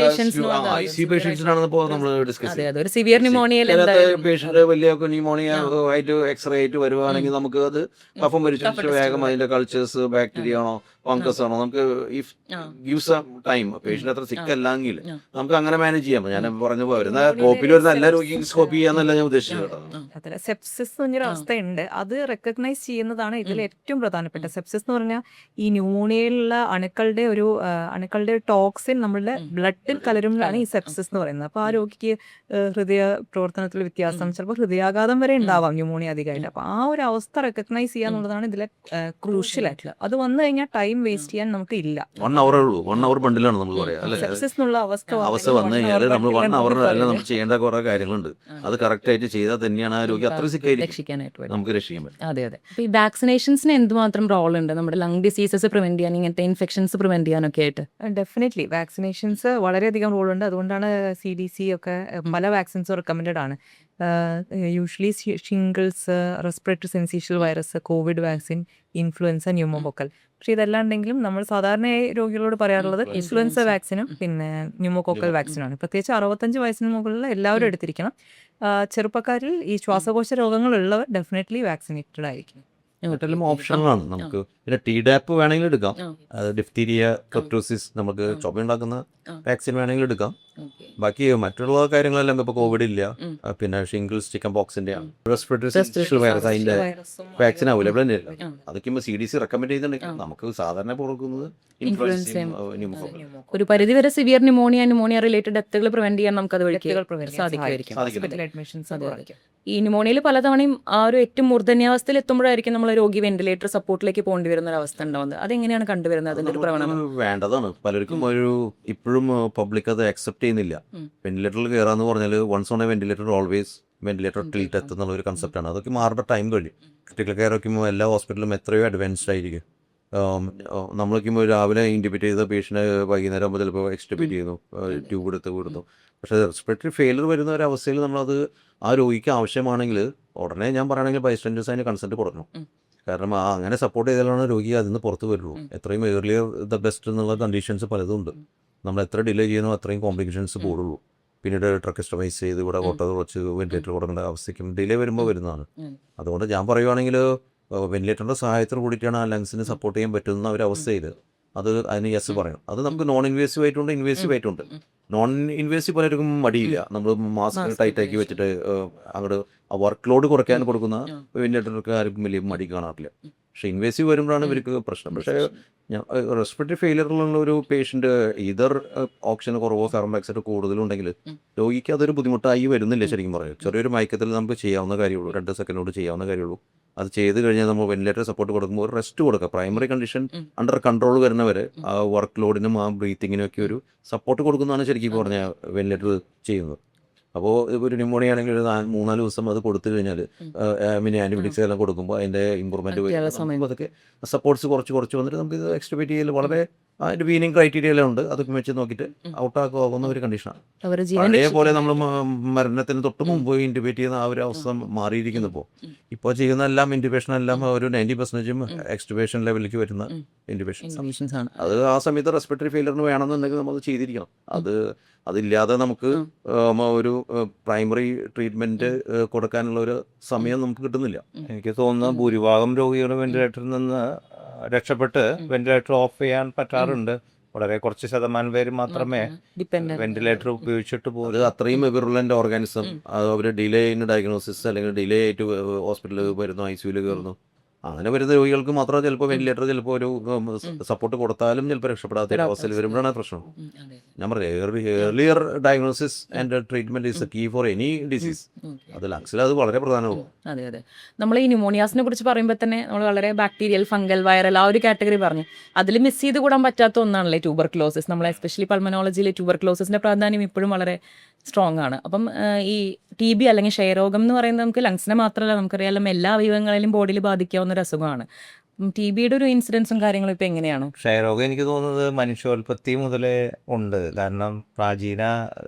പേഷ്യൻസിനാണ് ഇപ്പോൾ നമ്മൾ ഡിസ്കസ് ചെയ്യുന്നത്. ഒരു സിവിയർ ന്യൂമോണിയയിൽ പേഷ്യന്റ് വലിയ ന്യൂമോണിയ ആയിട്ട് എക്സ്റേ ആയിട്ട് വരുവാണെങ്കിൽ നമുക്ക് അത് കഫം പരിശോധിച്ച് വേഗം അതിന്റെ കൾച്ചേഴ്സ് ബാക്ടീരിയ ആണോ ഫംഗസ് ആണോ നമുക്ക് ഇഫ് ഗിവ്സ് ടൈം പേഷ്യന്റ് അത്ര സിക്ക് അല്ലെങ്കിൽ നമുക്ക് അങ്ങനെ മാനേജ് ചെയ്യാം. ഞാൻ പറഞ്ഞ പോലെ വരുന്ന കോപ്പിയിൽ വരുന്ന എല്ലാ രോഗിയും സ്കോപ്പ് ചെയ്യാന്നല്ല ഞാൻ ഉദ്ദേശിച്ചത്. സെപ്സിസ് എന്നൊരു അവസ്ഥയുണ്ട്, അത് റെക്കഗ്നൈസ് ചെയ്യുന്നതാണ് ഇതിൽ ഏറ്റവും പ്രധാനപ്പെട്ട. സെപ്സിസ് എന്ന് പറഞ്ഞാൽ ഈ ന്യൂമോണിയയിലുള്ള അണുക്കളുടെ ടോക്സിൻ നമ്മളുടെ ബ്ലഡിൽ കലരുമ്പോഴാണ് ഈ സെപ്സിസ് എന്ന് പറയുന്നത്. അപ്പോൾ ആ രോഗിക്ക് ഹൃദയ പ്രവർത്തനത്തിൽ വ്യത്യാസം, ചിലപ്പോൾ ഹൃദയാഘാതം വരെ ഉണ്ടാവാം ന്യൂമോണിയ അധികമായിട്ട്. അപ്പോൾ ആ ഒരു അവസ്ഥ റെക്കഗ്നൈസ് ചെയ്യാന്നുള്ളതാണ് ഇതിലെ ക്രൂഷ്യൽ ആയിട്ടുള്ള. അത് വന്നു കഴിഞ്ഞാൽ ടൈം വേസ്റ്റ് ചെയ്യാൻ നമുക്ക് ഇല്ല. 1 hour ഉള്ളൂ. 1 hour ബണ്ടിലാണ് നമ്മൾ പറയാം. സെപ്സിസ് എന്നുള്ള അവസ്ഥ വന്നു കഴിഞ്ഞാൽ നമ്മൾ 1 hour അല്ല നമ്മൾ ചെയ്യേണ്ട കുറെ കാര്യങ്ങളുണ്ട്. അത് കറക്റ്റ് ആയിട്ട് ചെയ്താൽ തന്നെയാണ് ആ രോഗി അത്ര രക്ഷിക്കാനായിട്ട് നമുക്ക് രക്ഷിക്കാൻ പറ്റും. അതെ അതെ. അപ്പോൾ ഈ വാക്സിനേഷൻസിന് എന്തുമാത്രം റോൾ ഉണ്ട് നമ്മുടെ ലങ് ഡിസീസസ് പ്രിവെന്റ് ചെയ്യാൻ, ഇങ്ങനത്തെ ഇൻഫെക്ഷൻസ് പ്രിവെന്റ് ചെയ്യാനൊക്കെ ആയിട്ട്? ഡെഫിനറ്റ്ലി വാക്സിനേഷൻസ് വളരെയധികം റോളുണ്ട്. അതുകൊണ്ടാണ് CDC ഒക്കെ പല വാക്സിൻസും റെക്കമെൻഡഡ് ആണ്. Usually shingles, respiratory syncytial virus, Covid vaccine, influenza, pneumococcal. പക്ഷേ ഇതെല്ലാം ഉണ്ടെങ്കിലും നമ്മൾ സാധാരണയായി രോഗികളോട് പറയാറുള്ളത് ഇൻഫ്ലുവൻസ വാക്സിനും പിന്നെ ന്യൂമോകോക്കൽ വാക്സിനാണ്. പ്രത്യേകിച്ച് 65 വയസ്സിന് മുകളിലുള്ള എല്ലാവരും എടുത്തിരിക്കണം. ചെറുപ്പക്കാരിൽ ഈ ശ്വാസകോശ രോഗങ്ങളുള്ളവർ ഡെഫിനറ്റ്ലി വാക്സിനേറ്റഡ് ആയിരിക്കും. മറ്റെല്ലാം ഓപ്ഷണലാണ് നമുക്ക്. പിന്നെ ടി ഡാപ്പ് വേണമെങ്കിൽ എടുക്കാം, ഡിഫ്തീരിയ പെപ്റ്റോസിസ് നമുക്ക് ചുമയുണ്ടാക്കുന്ന വാക്സിൻ വേണമെങ്കിൽ എടുക്കാം. ബാക്കി മറ്റുള്ള കാര്യങ്ങളെല്ലാം ഇപ്പോൾ കോവിഡ് ഇല്ല, പിന്നെ ഷിംഗിൾസ് ചിക്കൻ പോക്സിന്റെ റെസ്പിറേറ്ററി വൈറസ് അതിന്റെ വാക്സിൻ അവൈലബിൾ തന്നെയല്ല. അതൊക്കെ CDC റെക്കമെൻഡ് ചെയ്തിട്ടുണ്ടെങ്കിൽ നമുക്ക് സാധാരണ കൊടുക്കുന്നത് ഇൻഫ്ലുവൻസയും pneumococcal. ഒരു പരിധിവരെ സിവിയർ ന്യൂമോണിയ റിലേറ്റഡ് ഡെത്തുകൾ പ്രിവെന്റ് ചെയ്യാൻ നമുക്ക് അത് വഴി സാധിക്കുമായിരിക്കും. ഈ ന്യൂമോണിയയിൽ പലതവണയും ആ ഒരു ഏറ്റവും മൂർധന്യാവസ്ഥയിൽ എത്തുമ്പോഴായിരിക്കും നമ്മൾ രോഗി വെന്റിലേറ്റർ സപ്പോർട്ടിലേക്ക് പോകേണ്ടി വരുന്ന ഒരു അവസ്ഥ ഉണ്ടാവുന്നത്. അതെങ്ങനെയാണ് കണ്ടുവരുന്നത്? അതിന്റെ ഒരു പ്രവണത വേണ്ടതാണ്. പലർക്കും ഇപ്പോഴും പബ്ലിക് അത് അക്സെപ്റ്റ് ചെയ്യുന്നില്ല. വെന്റിലേറ്ററിൽ കയറാന്ന് പറഞ്ഞാൽ once on a ventilator always ventilator till death എന്നുള്ള ഒരു കൺസെപ്റ്റാണ്. അതൊക്കെ മാറുന്ന ടൈം കഴിയും. ക്രിട്ടിക്കൽ കെയർ വയ്ക്കുമ്പോൾ എല്ലാ ഹോസ്പിറ്റലും എത്രയോ അഡ്വാൻസ്ഡ് ആയിരിക്കും. നമ്മൾ വയ്ക്കുമ്പോൾ രാവിലെ ഇൻറ്റിബേറ്റ് ചെയ്ത പേഷ്യൻ്റ് വൈകുന്നേരം ആകുമ്പോൾ ചിലപ്പോൾ എക്സ്റ്റിബേറ്റ് ചെയ്യുന്നു, ട്യൂബ് കൊടുത്തു. പക്ഷേ റെസ്പിറേറ്ററി ഫെയിലർ വരുന്ന ഒരു അവസ്ഥയിൽ നമ്മളത് ആ രോഗിക്ക് ആവശ്യമാണെങ്കിൽ ഉടനെ ഞാൻ പറയുകയാണെങ്കിൽ ബൈസ്റ്റാൻഡേഴ്സ് അതിന് കൺസെൻറ്റ് കൊടുക്കണം. കാരണം അങ്ങനെ സപ്പോർട്ട് ചെയ്താലാണ് രോഗി അതിൽ നിന്ന് പുറത്ത് വരുള്ളൂ. എത്രയും ഏർലിയർ ദ ബെസ്റ്റ് എന്നുള്ള കണ്ടീഷൻസ് പലതും ഉണ്ട്. നമ്മൾ എത്ര ഡിലേ ചെയ്യുന്നോ അത്രയും കോംപ്ലിക്കേഷൻസ് കൂടുള്ളൂ. പിന്നീട് ട്രക്കസ്റ്റമൈസ് ചെയ്ത് ഇവിടെ ഓട്ടോ കുറച്ച് വെന്റിലേറ്റർ കൊടുക്കേണ്ട അവസ്ഥയ്ക്കും ഡിലേ വരുമ്പോൾ വരുന്നതാണ്. അതുകൊണ്ട് ഞാൻ പറയുവാണെങ്കിൽ വെന്റിലേറ്ററിൻ്റെ സഹായത്തോട് കൂടിയിട്ടാണ് ആ ലങ്സിന് സപ്പോർട്ട് ചെയ്യാൻ പറ്റുന്ന ഒരു അവസ്ഥയിൽ അതിന് യെസ് പറയണം. അത് നമുക്ക് നോൺ ഇൻവേസീവ് ആയിട്ടുണ്ട്, ഇൻവേസീവ് ആയിട്ടുണ്ട്. നോൺ ഇൻവേസീവ് പലർക്കും മടിയില്ല. നമ്മൾ മാസ്ക് ടൈറ്റാക്കി വെച്ചിട്ട് അങ്ങോട്ട് വർക്ക് ലോഡ് കുറയ്ക്കാൻ കൊടുക്കുന്ന വെന്റിലേറ്റർക്ക് ആർക്കും വലിയ മടി കാണാറില്ല. പക്ഷേ ഇൻവേസീവ് വരുമ്പോഴാണ് ഇവർക്ക് പ്രശ്നം. പക്ഷേ റെസ്പിറേറ്ററി ഫെയിലിയറിലുള്ള ഒരു പേഷ്യൻ്റ് ഇതർ ഓക്സിജൻ കുറവോ കാർബൺ ഡയോക്സൈഡ് കൂടുതലുണ്ടെങ്കിൽ രോഗിക്ക് അതൊരു ബുദ്ധിമുട്ടായി വരുന്നില്ല. ശരിക്കും പറയും ചെറിയൊരു മയക്കത്തിൽ നമുക്ക് ചെയ്യാവുന്ന കാര്യമുള്ളൂ, 2 സെക്കൻഡോട് ചെയ്യാവുന്ന കാര്യമുള്ളൂ. അത് ചെയ്ത് കഴിഞ്ഞാൽ നമ്മൾ വെന്റിലേറ്റർ സപ്പോർട്ട് കൊടുക്കുമ്പോൾ ഒരു റെസ്റ്റ് കൊടുക്കുക. പ്രൈമറി കണ്ടീഷൻ അണ്ടർ കൺട്രോൾ വരുന്നവരെ ആ വർക്ക് ലോഡിനും ആ ബ്രീത്തിങ്ങിനും ഒക്കെ ഒരു സപ്പോർട്ട് കൊടുക്കുന്നതാണ് ശരിക്കും പറഞ്ഞാൽ വെന്റിലേറ്റർ ചെയ്യുന്നത്. അപ്പോൾ ഒരു ന്യൂമോണിയ ആണെങ്കിൽ ഒരു 3-4 ദിവസം അത് കൊടുത്തു കഴിഞ്ഞാൽ ആൻറ്റിബയോട്ടിക്സ് എല്ലാം കൊടുക്കുമ്പോൾ അതിൻ്റെ ഇമ്പ്രൂവ്മെൻറ്റ് അതൊക്കെ സപ്പോർട്ട്സ് കുറച്ച് വന്നിട്ട് നമുക്ക് ഇത് എക്സ്റ്റിബേറ്റ് ചെയ്യൽ വളരെ അതിൻ്റെ വീനിങ് ക്രൈറ്റീരിയ എല്ലാം ഉണ്ട്. അതൊക്കെ വെച്ച് നോക്കിയിട്ട് ഔട്ടാക്കാവുന്ന ഒരു കണ്ടീഷനാണ്. അതേപോലെ നമ്മൾ മരണത്തിന് തൊട്ട് മുമ്പ് ഇൻറ്റുബേറ്റ് ചെയ്യുന്ന ആ ഒരു അവസ്ഥ മാറിയിരിക്കുന്നു. ഇപ്പോൾ ചെയ്യുന്ന എല്ലാം ഇൻറ്റുബേഷൻ എല്ലാം ഒരു 90% എക്സ്റ്റുബേഷൻ ലെവലിലേക്ക് വരുന്ന ഇൻറ്റുബേഷൻ ആണ്. അത് ആ സമയത്ത് റെസ്പിറേറ്ററി ഫെയിലിയറിന് വേണമെന്നുണ്ടെങ്കിൽ നമ്മൾ ചെയ്തിരിക്കണം. അതില്ലാതെ നമുക്ക് ഒരു പ്രൈമറി ട്രീറ്റ്മെൻറ്റ് കൊടുക്കാനുള്ള ഒരു സമയം നമുക്ക് കിട്ടുന്നില്ല. എനിക്ക് തോന്നുന്നു ഭൂരിഭാഗം രോഗികൾ വെന്റിലേറ്ററിൽ നിന്ന് രക്ഷപ്പെട്ട് വെന്റിലേറ്റർ ഓഫ് ചെയ്യാൻ പറ്റാറുണ്ട്. വളരെ കുറച്ച് ശതമാനം പേര് മാത്രമേ വെന്റിലേറ്റർ ഉപയോഗിച്ചിട്ട് പോകും. അത് അത്രയും വിറുലൻ്റ് ഓർഗാനിസം. അവർ ഡിലേ ഇൻ ഡയഗ്നോസിസ് അല്ലെങ്കിൽ ഡിലേ ആയിട്ട് ഹോസ്പിറ്റലിൽ വരുന്നു, ICUയിൽ കയറുന്നു. അങ്ങനെ വരുന്ന രോഗികൾക്ക് മാത്രം ചിലപ്പോൾ വെന്റിലേറ്റർ ചിലപ്പോൾ ഒരു സപ്പോർട്ട് കൊടുത്താലും ചിലപ്പോൾ രക്ഷപ്പെടാത്ത അവസ്ഥയിൽ വരുമ്പോഴാണ് പ്രശ്നം. ഞാൻ പറയാം earlier diagnosis and treatment is key for any disease. അത് ലങ്സിൽ അത് വളരെ പ്രധാനമാണ്. അതെ. നമ്മൾ ഈ ന്യൂമോണിയാസിനെ കുറിച്ച് പറയുമ്പോൾ തന്നെ നമ്മൾ വളരെ ബാക്ടീരിയൽ, ഫംഗൽ, വൈറൽ ആ ഒരു കാറ്റഗറി പറഞ്ഞു. അതിൽ മിസ് ചെയ്ത് കൂടാൻ പറ്റാത്ത ഒന്നാണല്ലേ ട്യൂബർക്ലോസിസ്. നമ്മൾ എസ്പെഷ്യലി പൾമനോളജിയിൽ ട്യൂബർക്ലോസിന്റെ പ്രാധാന്യം ഇപ്പോഴും വളരെ സ്ട്രോങ് ആണ്. അപ്പം ഈ TB അല്ലെങ്കിൽ ക്ഷയരോഗം എന്ന് പറയുന്നത് നമുക്ക് ലങ്സിനെ മാത്രമല്ല, നമുക്കറിയാം എല്ലാ അവയവങ്ങളിലും ബോഡിയിൽ ബാധിക്കാവുന്ന ഒരു അസുഖമാണ്. TBയുടെ ഒരു ഇൻസിഡൻസും കാര്യങ്ങളും ഇപ്പം എങ്ങനെയാണ്? ക്ഷയരോഗം എനിക്ക് തോന്നുന്നത് മനുഷ്യോൽപത്തി മുതലേ ഉണ്ട്. കാരണം പ്രാചീന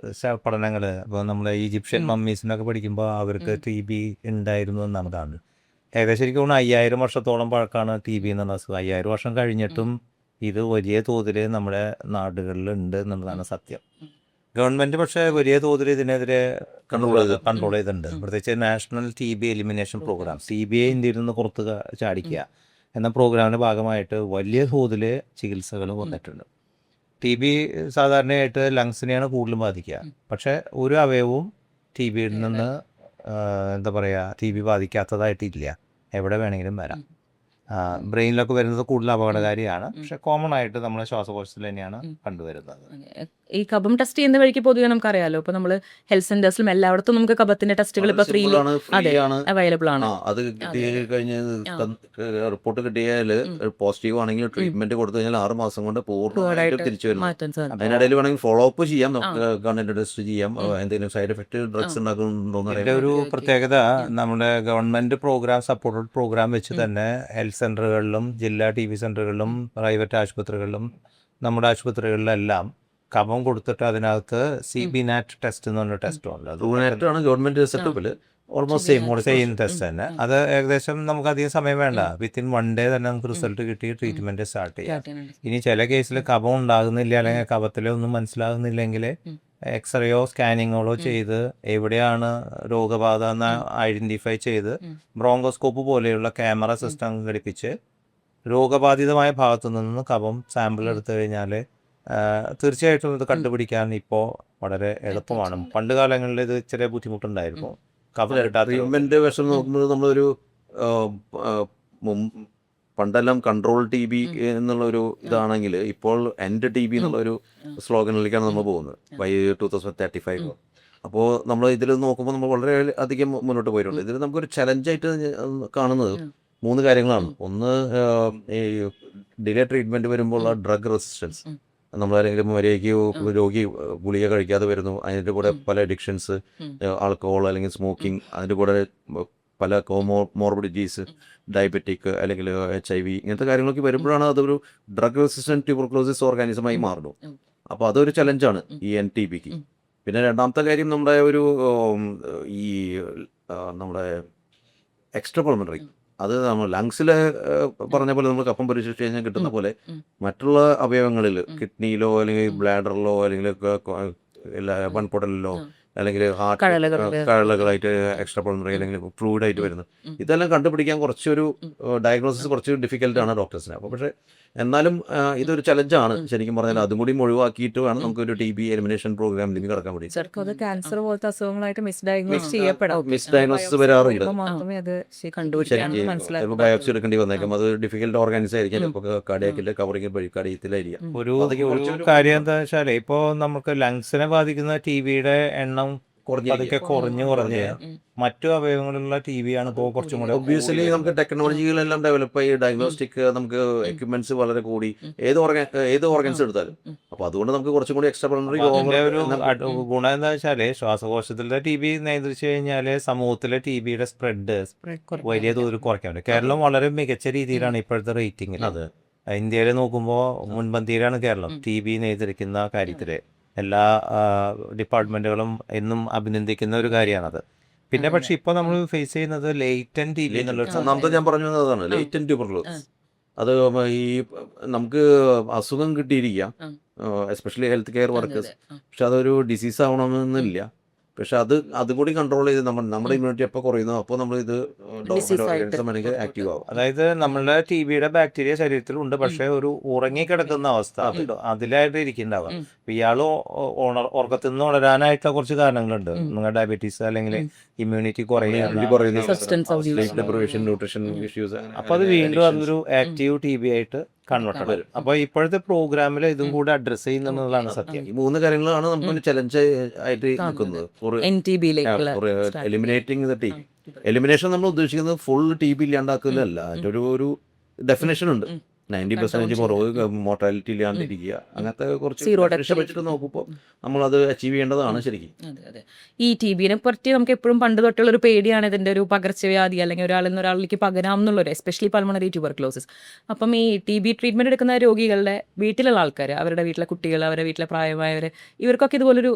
പഠനങ്ങൾ ഇപ്പോൾ നമ്മൾ ഈജിപ്ഷ്യൻ മമ്മീസിനൊക്കെ പഠിക്കുമ്പോൾ അവർക്ക് TB ഉണ്ടായിരുന്നു എന്നാണ് കാണുന്നത്. ഏകദേശം എനിക്ക് തോന്നുന്നു 5000 വർഷത്തോളം പഴക്കമാണ് TB എന്നുള്ള അസുഖം. 5000 വർഷം കഴിഞ്ഞിട്ടും ഇത് വലിയ തോതിൽ നമ്മുടെ നാടുകളിൽ ഉണ്ട് എന്നുള്ളതാണ് സത്യം. ഗവൺമെൻറ് പക്ഷേ വലിയ തോതിൽ ഇതിനെതിരെ കൺട്രോൾ ചെയ്തിട്ടുണ്ട്. പ്രത്യേകിച്ച് national TB elimination program, CBA ഇന്ത്യയിൽ നിന്ന് പുറത്ത് ചാടിക്കുക എന്ന പ്രോഗ്രാമിൻ്റെ ഭാഗമായിട്ട് വലിയ തോതിൽ ചികിത്സകൾ വന്നിട്ടുണ്ട്. TB സാധാരണയായിട്ട് ലങ്സിനെയാണ് കൂടുതലും ബാധിക്കുക. പക്ഷേ ഒരു അവയവവും TBയിൽ നിന്ന് TB ബാധിക്കാത്തതായിട്ടില്ല. എവിടെ വേണമെങ്കിലും വരാം. ബ്രെയിനിലൊക്കെ വരുന്നത് കൂടുതൽ അപകടകാരിയാണ്. പക്ഷെ കോമൺ ആയിട്ട് നമ്മുടെ ശ്വാസകോശത്തിൽ തന്നെയാണ് കണ്ടുവരുന്നത്. ഈ കഫം ടെസ്റ്റ് ചെയ്യുന്ന വഴിക്ക് പൊതുവെ നമുക്കറിയാലോ, ഇപ്പൊ നമ്മൾ ഹെൽത്ത് സെന്റേഴ്സിലും എല്ലായിടത്തും നമുക്ക് കഫത്തിന്റെ ടെസ്റ്റുകൾ ഇപ്പൊ ഫ്രീ അവൈലബിൾ ആണ്. അത് കഴിഞ്ഞ് റിപ്പോർട്ട് കിട്ടിയാൽ പോസിറ്റീവ് ആണെങ്കിൽ ട്രീറ്റ്മെന്റ് കൊടുത്തു കഴിഞ്ഞാൽ 6 മാസം കൊണ്ട് പൂർണ്ണമായിട്ട് തിരിച്ചു വരും. അതിനിടയിൽ വേണമെങ്കിൽ ഫോളോ അപ്പ് ചെയ്യാം, കണ്ടന്റ് ടെസ്റ്റ് ചെയ്യാം, എന്തെങ്കിലും സൈഡ് എഫക്ട് ഡ്രഗ്സ് ഉണ്ടാക്കുന്നുണ്ടോ. ഇതിന്റെ ഒരു പ്രത്യേകത നമ്മുടെ ഗവൺമെന്റ് പ്രോഗ്രാം, സപ്പോർട്ടഡ് പ്രോഗ്രാം വെച്ച് തന്നെ ഹെൽത്ത് സെന്ററുകളിലും ജില്ലാ TB സെന്ററുകളിലും പ്രൈവറ്റ് ആശുപത്രികളിലും നമ്മുടെ ആശുപത്രികളിലെല്ലാം കഫം കൊടുത്തിട്ട് അതിനകത്ത് CBNAT ടെസ്റ്റ് എന്ന് പറഞ്ഞ ടെസ്റ്റ് ഉണ്ട്. ആണ് ഗവൺമെന്റ് സെറ്റപ്പിൽ ഓൾമോസ്റ്റ് സെയിം ടെസ്റ്റ് തന്നെ. അത് ഏകദേശം നമുക്ക് അധികം സമയം വേണ്ട, വിത്തിൻ 1 ഡേ തന്നെ നമുക്ക് റിസൾട്ട് കിട്ടി ട്രീറ്റ്മെന്റ് സ്റ്റാർട്ട് ചെയ്യാം. ഇനി ചില കേസിൽ കഫം ഉണ്ടാകുന്നില്ല അല്ലെങ്കിൽ കഫത്തിലൊന്നും മനസ്സിലാകുന്നില്ലെങ്കിൽ എക്സ്റേയോ സ്കാനിങ്ങുകളോ ചെയ്ത് എവിടെയാണ് രോഗബാധ എന്ന് ഐഡൻറ്റിഫൈ ചെയ്ത് ബ്രോങ്കോസ്കോപ്പ് പോലെയുള്ള ക്യാമറ സിസ്റ്റം ഘടിപ്പിച്ച് രോഗബാധിതമായ ഭാഗത്തു നിന്ന് കഫം സാമ്പിൾ എടുത്തു കഴിഞ്ഞാൽ തീർച്ചയായിട്ടും ഇത് കണ്ടുപിടിക്കാൻ ഇപ്പോൾ വളരെ എളുപ്പമാണ്. പണ്ട് കാലങ്ങളിൽ ഇത് ചെറിയ ബുദ്ധിമുട്ടുണ്ടായിരുന്നു. കഫം കിട്ടാത്ത ട്രീറ്റ്മെന്റ് വശം നോക്കുമ്പോൾ നമ്മളൊരു ആ, ആ, പണ്ടെല്ലാം കൺട്രോൾ ടി ബി എന്നുള്ളൊരു ഇതാണെങ്കിൽ ഇപ്പോൾ എൻഡ് ടി ബി എന്നുള്ളൊരു സ്ലോഗനിലേക്കാണ് നമ്മൾ പോകുന്നത് ബൈ 2035. അപ്പോൾ നമ്മൾ ഇതിൽ നോക്കുമ്പോൾ നമ്മൾ വളരെ അധികം മുന്നോട്ട് പോയിട്ടുണ്ട്. ഇതിൽ നമുക്കൊരു ചലഞ്ചായിട്ട് കാണുന്നത് 3 കാര്യങ്ങളാണ്. ഒന്ന്, ഈ ഡിലേ ട്രീറ്റ്മെൻറ്റ് വരുമ്പോൾ ഡ്രഗ് റെസിസ്റ്റൻസ്, നമ്മളാരെങ്കിലും മര്യാദയ്ക്ക് രോഗി ഗുളിക കഴിക്കാതെ വരുന്നു, അതിൻ്റെ കൂടെ പല അഡിക്ഷൻസ്, ആൽക്കഹോൾ അല്ലെങ്കിൽ സ്മോക്കിംഗ്, അതിൻ്റെ കൂടെ പല മോർബിഡിറ്റീസ്, ഡയബറ്റിക് അല്ലെങ്കിൽ HIV, ഇങ്ങനത്തെ കാര്യങ്ങളൊക്കെ വരുമ്പോഴാണ് അതൊരു ഡ്രഗ് റെസിസ്റ്റൻറ്റ് ട്യൂബർക്ലോസിസ് ഓർഗാനിസമായി മാറുന്നു. അപ്പോൾ അതൊരു ചലഞ്ചാണ് ഈ NTBക്ക്. പിന്നെ രണ്ടാമത്തെ കാര്യം നമ്മുടെ ഒരു ഈ നമ്മുടെ എക്സ്ട്രാ പൾമണറി, അത് നമ്മൾ ലങ്സിൽ പറഞ്ഞ പോലെ നമ്മൾ കഫം പരിശോധിച്ച് കഴിഞ്ഞാൽ കിട്ടുന്ന പോലെ മറ്റുള്ള അവയവങ്ങളിൽ, കിഡ്നിയിലോ അല്ലെങ്കിൽ ബ്ലാഡറിലോ അല്ലെങ്കിൽ വൻപൊടലിലോ അല്ലെങ്കിൽ ഹാർട്ട് കഴലകളായിട്ട് എക്സ്ട്രാ പൾമണറി അല്ലെങ്കിൽ ഫ്ലൂയിഡായിട്ട് വരുന്നത്, ഇതെല്ലാം കണ്ടുപിടിക്കാൻ കുറച്ചൊരു ഡയഗ്നോസിസ് കുറച്ച് ഡിഫിക്കൽട്ടാണ് ഡോക്ടേഴ്സിന്. അപ്പോൾ പക്ഷേ എന്നാലും ഇതൊരു ചലഞ്ചാണ് ശരിക്കും പറഞ്ഞാൽ. അതും കൂടി ഒഴിവാക്കിയിട്ട് വേണം നമുക്കൊരു TB എലിമിനേഷൻ പ്രോഗ്രാമിലേക്ക് കടക്കാൻ വേണ്ടി. ചിലപ്പോൾ അത് ക്യാൻസർ പോലത്തെ അസുഖങ്ങളായിട്ട് മിസ്ഡയഗ്നോസ് ചെയ്യപ്പെടാം. മിസ് ഡയഗ്നോസിസ് വരാറുണ്ട്. മാത്രമേ അത് ശരിക്കും ചിലപ്പോൾ ബയോപ്സി എടുക്കേണ്ടി വന്നേക്കും. അത് ഡിഫിക്കൽട്ട് ഓർഗാനിസ് ആയിരിക്കും. ചിലപ്പോൾ കാർഡിയാക്കിന്റെ കവറിംഗ് വഴി കാർഡിയത്തിലായിരിക്കും. ഒരു കാര്യം എന്താ വെച്ചാൽ ഇപ്പോൾ നമുക്ക് ലങ്സിനെ ബാധിക്കുന്ന TBയുടെ എണ്ണം അതൊക്കെ കുറഞ്ഞ് മറ്റു അവയവങ്ങളിലുള്ള TB ആണ് ഇപ്പോൾ കുറച്ചും കൂടെ. ഒബ്വിയസ്ലി നമുക്ക് ടെക്നോളജികളെല്ലാം ഡെവലപ്പ് ആയി, ഡയഗ്നോസ്റ്റിക് നമുക്ക് എക്യുപ്മെന്റ്സ് വളരെ കൂടി, ഏത് ഓർഗൻസ് എടുത്താലും. അപ്പോൾ അതുകൊണ്ട് നമുക്ക് കുറച്ചും കൂടി എക്സ്ട്രാ പൾമണറി ഒരു ഗുണം എന്താ വെച്ചാല് ശ്വാസകോശത്തിലെ TB നിയന്ത്രിച്ചു കഴിഞ്ഞാല് സമൂഹത്തിലെ TBയുടെ സ്പ്രെഡ് വലിയ തോതിൽ കുറയ്ക്കാൻ പറ്റും. കേരളം വളരെ മികച്ച രീതിയിലാണ് ഇപ്പോഴത്തെ റേറ്റിംഗ്. ഇന്ത്യയിൽ നോക്കുമ്പോൾ മുൻപന്തിയിലാണ് കേരളം TB നിയന്ത്രിക്കുന്ന കാര്യത്തില്. എല്ലാ ഡിപ്പാർട്ട്മെന്റുകളും എന്നും അഭിനന്ദിക്കുന്ന ഒരു കാര്യമാണത്. പിന്നെ പക്ഷെ ഇപ്പൊ നമ്മൾ ഫേസ് ചെയ്യുന്നത് ലേറ്റന്റ് TB എന്നുള്ള ഒന്നാമത്തെ ഞാൻ പറഞ്ഞു വന്നതാണ് ലേറ്റന്റ് ട്യൂബർക്ലോസിസ്. അത് ഈ നമുക്ക് അസുഖം കിട്ടിയിരിക്കാം, എസ്പെഷ്യലി ഹെൽത്ത് കെയർ വർക്കേഴ്സ്. പക്ഷെ അതൊരു ഡിസീസ് ആവണമെന്നില്ല. പക്ഷെ അതും കൂടി കൺട്രോൾ ചെയ്ത് നമ്മുടെ ഇമ്മ്യൂണിറ്റി എപ്പോൾ കുറയുന്നു അപ്പോൾ നമ്മൾ ഇത് ആക്റ്റീവ് ആവും. അതായത് നമ്മളുടെ TBയുടെ ബാക്ടീരിയ ശരീരത്തിലുണ്ട്, പക്ഷെ ഒരു ഉറങ്ങിക്കിടക്കുന്ന അവസ്ഥ അതിലായിട്ട് ഇരിക്കുന്നുണ്ടാവുക. ഇയാള് ഉറക്കത്തിൽ നിന്ന് ഉണരാനായിട്ടുള്ള കുറച്ച് കാരണങ്ങളുണ്ട്. നിങ്ങൾ ഡയബറ്റീസ് അല്ലെങ്കിൽ ഇമ്മ്യൂണിറ്റി ന്യൂട്രീഷൻ ഇഷ്യൂസ്. അപ്പൊ അത് വീണ്ടും അതൊരു ആക്റ്റീവ് TB ആയിട്ട് കൺവേർട്ട് വരും. അപ്പൊ ഇപ്പോഴത്തെ പ്രോഗ്രാമിൽ ഇതും കൂടെ അഡ്രസ് ചെയ്യുന്നതാണ് സത്യം. ഈ 3 കാര്യങ്ങളാണ് നമുക്ക് ചലഞ്ച് ആയിട്ട് നിൽക്കുന്നത്. Eliminating the TB. എലിമിനേഷൻ നമ്മൾ ഉദ്ദേശിക്കുന്നത് ഫുൾ TB ഇല്ലാണ്ടാക്കുന്നതല്ല. അതിൻ്റെ ഒരു ഡെഫിനേഷൻ ഉണ്ട്. 90% കുറവ്, മോർട്ടാലിറ്റി ഇല്ലാണ്ടിരിക്കുക, അങ്ങനത്തെ കുറച്ച് വെച്ചിട്ട് നോക്കുമ്പോൾ നമ്മളത് അച്ചീവ് ചെയ്യേണ്ടതാണ് ശരിക്കും. ഈ TBനെ പറ്റി നമുക്ക് എപ്പോഴും പണ്ട് തൊട്ടുള്ളൊരു പേടിയാണ് ഇതിൻ്റെ ഒരു പകർച്ചവ്യാധി അല്ലെങ്കിൽ ഒരാളിൽ നിന്ന് ഒരാളിലേക്ക് പകരാം എന്നുള്ളൊരു, എസ്പെഷ്യലി പൾമണറി ട്യൂബർക്ലോസിസ്. അപ്പം ഈ TB ട്രീറ്റ്മെൻറ്റ് എടുക്കുന്ന രോഗികളുടെ വീട്ടിലുള്ള ആൾക്കാർ, അവരുടെ വീട്ടിലെ കുട്ടികൾ, അവരുടെ വീട്ടിലെ പ്രായമായവർ, ഇവർക്കൊക്കെ ഇതുപോലൊരു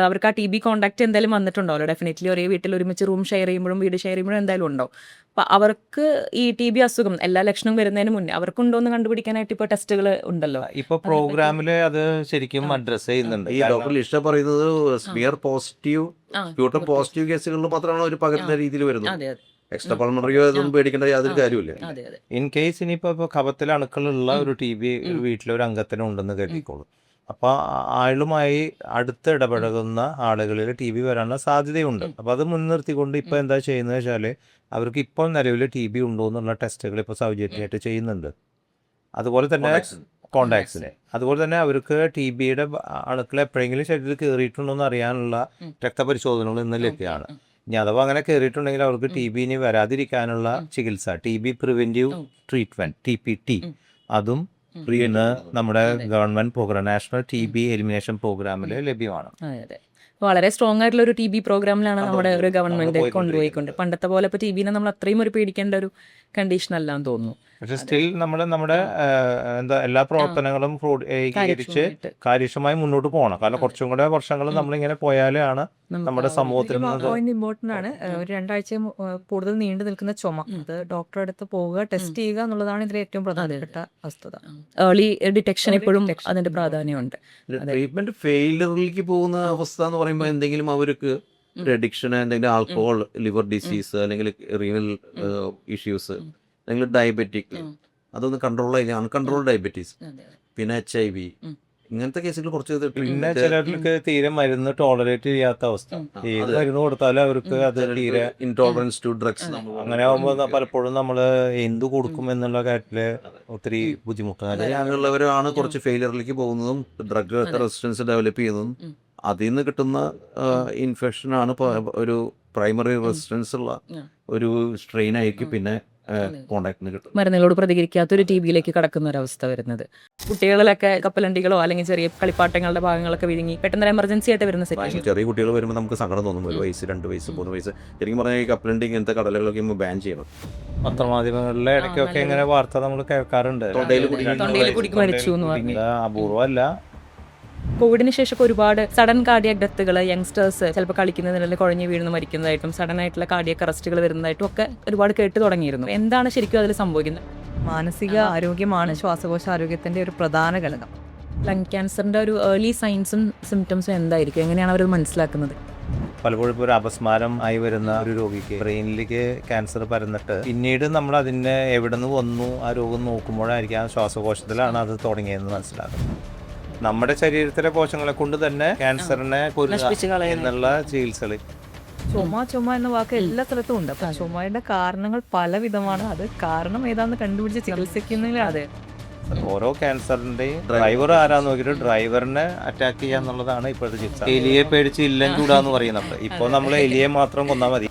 അവർക്ക് ആ TB കോൺടാക്ട് എന്തായാലും വന്നിട്ടുണ്ടാവുമല്ലോ. ഡെഫിനറ്റ്ലി ഒരേ വീട്ടിൽ ഒരുമിച്ച് റൂം ഷെയർ ചെയ്യുമ്പോഴും വീട് ഷെയർ ചെയ്യുമ്പോഴും എന്തായാലും ഉണ്ടാവും. അപ്പം അവർക്ക് ഈ TB അസുഖം എല്ലാ ലക്ഷണവും വരുന്നതിന് മുന്നേ അവർക്കുണ്ടോയെന്ന് കണ്ടുപിടിക്കാനായിട്ട് ഇപ്പോൾ ടെസ്റ്റുകൾ ഉണ്ടല്ലോ. ഇപ്പൊ പ്രോഗ്രാമില് അത് ശരിക്കും അഡ്രസ് ചെയ്യുന്നുണ്ട്. ഈ ഡോക്ടർ ലിസ്റ്റ പറയുന്നത് സ്മിയർ പോസിറ്റീവ്, സ്പ്യൂട്ടം പോസിറ്റീവ് കേസുകളിൽ മാത്രമാണ് ഒരു പകരുന്ന രീതിയിൽ വരുന്നത്. എക്സ്ട്രാ പൾമണറിയോ അതൊന്നും പേടിക്കേണ്ട യാതൊരു കാര്യമില്ല. ഇൻ കേസ് ഇനിയിപ്പോ കഫത്തിൽ അണുക്കളുള്ള ഒരു TB വീട്ടിലെ ഒരു അംഗത്തിന് ഉണ്ടെന്ന് കരുതിക്കോളൂ. അപ്പോൾ ആളുമായി അടുത്ത് ഇടപഴകുന്ന ആളുകളിൽ TB വരാനുള്ള സാധ്യതയുണ്ട്. അപ്പോൾ അത് മുൻനിർത്തിക്കൊണ്ട് ഇപ്പോൾ എന്താ ചെയ്യുന്നത് വെച്ചാൽ അവർക്ക് ഇപ്പോൾ നിലവിൽ TB ഉണ്ടോ എന്നുള്ള ടെസ്റ്റുകൾ ഇപ്പോൾ സൗജന്യമായിട്ട് ചെയ്യുന്നുണ്ട്. അതുപോലെ തന്നെ കോണ്ടാക്ട്സിന്, അതുപോലെ തന്നെ അവർക്ക് TBയുടെ അണുക്കൾ എപ്പോഴെങ്കിലും ശരീരത്തിൽ കയറിയിട്ടുണ്ടോ എന്ന് അറിയാനുള്ള രക്തപരിശോധനകൾ ഇന്ന് ലഭ്യമാണ്. ഇനി അഥവാ അങ്ങനെ കയറിയിട്ടുണ്ടെങ്കിൽ അവർക്ക് TB ഇനി വരാതിരിക്കാനുള്ള ചികിത്സ, TB പ്രിവെൻറ്റീവ് ട്രീറ്റ്മെൻറ്റ് TPT, അതും ഇന്ന് നമ്മുടെ government program national TB elimination പ്രോഗ്രാമിൽ ലഭ്യമാണ്. വളരെ സ്ട്രോങ് ആയിട്ടുള്ള ഒരു TB പ്രോഗ്രാമിലാണ് നമ്മുടെ ഒരു ഗവൺമെന്റ് കൊണ്ടുപോയിക്കൊണ്ട്. പണ്ടത്തെ പോലെ ഇപ്പോൾ TBനെ നമ്മൾ അത്രയും ഒരു പേടിക്കേണ്ട ഒരു കണ്ടീഷൻ അല്ലാന്ന് തോന്നുന്നു. പക്ഷെ സ്റ്റിൽ നമ്മുടെ എന്താ എല്ലാ പ്രവർത്തനങ്ങളും ഏകീകരിച്ച് കാര്യക്ഷമമായി മുന്നോട്ട് പോകണം. കാരണം കുറച്ചും കൂടെ വർഷങ്ങൾ നമ്മളിങ്ങനെ പോയാലാണ് നമ്മുടെ സമൂഹത്തിൽ നിന്ന് പോയിന്റ് ഇമ്പോർട്ടന്റ് ആണ്. ഒരു 2 ആഴ്ച കൂടുതൽ നീണ്ടു നിൽക്കുന്ന ചുമ, അത് ഡോക്ടറെ അടുത്ത് പോവുക, ടെസ്റ്റ് ചെയ്യുക എന്നുള്ളതാണ് ഇതിലെ ഏറ്റവും പ്രധാനപ്പെട്ട വസ്തുത. ഏർലി ഡിറ്റക്ഷൻ എപ്പോഴും അതിന്റെ പ്രാധാന്യമുണ്ട്. ട്രീറ്റ്മെന്റ് ഫെയിലറിലേക്ക് പോകുന്ന അവസ്ഥ എന്ന് പറയുമ്പോൾ എന്തെങ്കിലും അവർക്ക് അഡിക്ഷൻ, എന്തെങ്കിലും ആൽക്കഹോൾ, ലിവർ ഡിസീസ്, അല്ലെങ്കിൽ റീനൽ ഇഷ്യൂസ്, അല്ലെങ്കിൽ ഡയബറ്റിക്, അതൊന്ന് കൺട്രോൾ ചെയ്യില്ല, അൺകൺട്രോൾ ഡയബറ്റീസ്, പിന്നെ HIV, ഇങ്ങനത്തെ കേസുകൾ കുറച്ച്. പിന്നെ ചിലർക്ക് തീരെ മരുന്ന് ടോളറേറ്റ് ചെയ്യാത്ത അവസ്ഥ, ഏത് മരുന്ന് കൊടുത്താലും അവർക്ക് അത് തീരെ ഇൻടോളറൻസ് ടു ഡ്രഗ്സ്. അങ്ങനെ ആകുമ്പോൾ പലപ്പോഴും നമ്മൾ എന്ത് കൊടുക്കും എന്നുള്ള കാര്യത്തില് ഒത്തിരി ബുദ്ധിമുട്ടാണ്. അങ്ങനെയുള്ളവരാണ് കുറച്ച് ഫെയിലിയറിലേക്ക് പോകുന്നതും ഡ്രഗ് റെസിസ്റ്റൻസ് ഡെവലപ്പ് ചെയ്യുന്നതും. അതിൽ നിന്ന് കിട്ടുന്ന ഇൻഫെക്ഷനാണ് ഒരു പ്രൈമറി റെസിസ്റ്റൻസ് ഉള്ള ഒരു സ്ട്രെയിൻ ആയിരിക്കും പിന്നെ കോണ്ടാക്ടിന് കിട്ടും. മരുന്നുകളോട് പ്രതികരിക്കാത്തൊരു TB യിലേക്ക് കടക്കുന്ന ഒരവസ്ഥ വരുന്നത്. കുട്ടികളിലൊക്കെ കപ്പലണ്ടികളോ അല്ലെങ്കിൽ ചെറിയ കളിപ്പാട്ടങ്ങളുടെ ഭാഗങ്ങളൊക്കെ വിഴുങ്ങി പെട്ടെന്ന് എമർജൻസി ആയിട്ട് വരുന്ന സിറ്റുവേഷൻ. ചെറിയ കുട്ടികൾ വരുമ്പോൾ നമുക്ക് സങ്കടം തോന്നും. 1 വയസ്സ്, 2 വയസ്സ്, 3 വയസ്സ്. ശരിക്കും പറഞ്ഞാൽ ഈ കപ്പലണ്ടി ഇങ്ങനത്തെ കടലകളൊക്കെ ബാൻ ചെയ്യണം. പത്രമാധ്യമങ്ങളിലെ ഇടയ്ക്കൊക്കെ ഇങ്ങനെ വാർത്ത നമ്മൾ കേൾക്കാറുണ്ട്. തൊണ്ടയിൽ കുടിക്ക് മരിച്ചു എന്ന് പറഞ്ഞു. അപൂർവമല്ല. കോവിഡിന് ശേഷം ഒരുപാട് സഡൻ കാർഡിയക് ഡെത്തുകൾ, യങ്സ്റ്റേഴ്സ് ചിലപ്പോൾ കളിക്കുന്നതിനിടയിൽ കുഴഞ്ഞു വീഴുന്നു മരിക്കുന്നതായിട്ടും സഡൻ ആയിട്ടുള്ള കാർഡിയക് അറസ്റ്റുകൾ വരുന്നതായിട്ടും ഒക്കെ ഒരുപാട് കേട്ട് തുടങ്ങിയിരുന്നു. എന്താണ് ശരിക്കും അതിൽ സംഭവിക്കുന്നത്? മാനസിക ആരോഗ്യമാണ് ശ്വാസകോശ ആരോഗ്യത്തിന്റെ ഒരു പ്രധാന ഘടകം. ലങ് ക്യാൻസറിന്റെ ഒരു ഏർലി സൈൻസും സിംറ്റംസും എന്തായിരിക്കും? എങ്ങനെയാണ് അവർ മനസ്സിലാക്കുന്നത്? പലപ്പോഴും ഇപ്പോൾ ഒരു അപസ്മാരം ആയി വരുന്ന ഒരു രോഗിക്ക് ബ്രെയിനിലേക്ക് ക്യാൻസർ പരന്നിട്ട് പിന്നീട് നമ്മൾ അതിനെ എവിടെ നിന്ന് വന്നു ആ രോഗം നോക്കുമ്പോഴായിരിക്കും ആ ശ്വാസകോശത്തിലാണ് അത് തുടങ്ങിയതെന്ന് മനസ്സിലാക്കുന്നത്. നമ്മുടെ ശരീരത്തിലെ കോശങ്ങളെ കൊണ്ട് തന്നെ ക്യാൻസറിനെ കൊല്ലുക എന്നുള്ള ചികിത്സകൾ. ചുമ എന്ന വാക്ക് എല്ലാ സ്ഥലത്തും ഉണ്ട്. അപ്പൊ ചുമയുടെ കാരണങ്ങൾ പല വിധമാണ്. അത് കാരണം ഏതാന്ന് കണ്ടുപിടിച്ച് ചികിത്സിക്കുന്നതിൽ അതെ ഓരോ ക്യാൻസറിന്റെയും ഡ്രൈവർ ആരാന്ന് നോക്കിയിട്ട് ഡ്രൈവറിനെ അറ്റാക്ക് ചെയ്യുക എന്നുള്ളതാണ് ഇപ്പോഴത്തെ ചികിത്സ. എലിയെ പേടിച്ച് ഇല്ലം ചൂടാന്ന് പറയുന്നുണ്ട്. ഇപ്പോൾ നമ്മൾ എലിയെ മാത്രം കൊന്നാൽ മതി.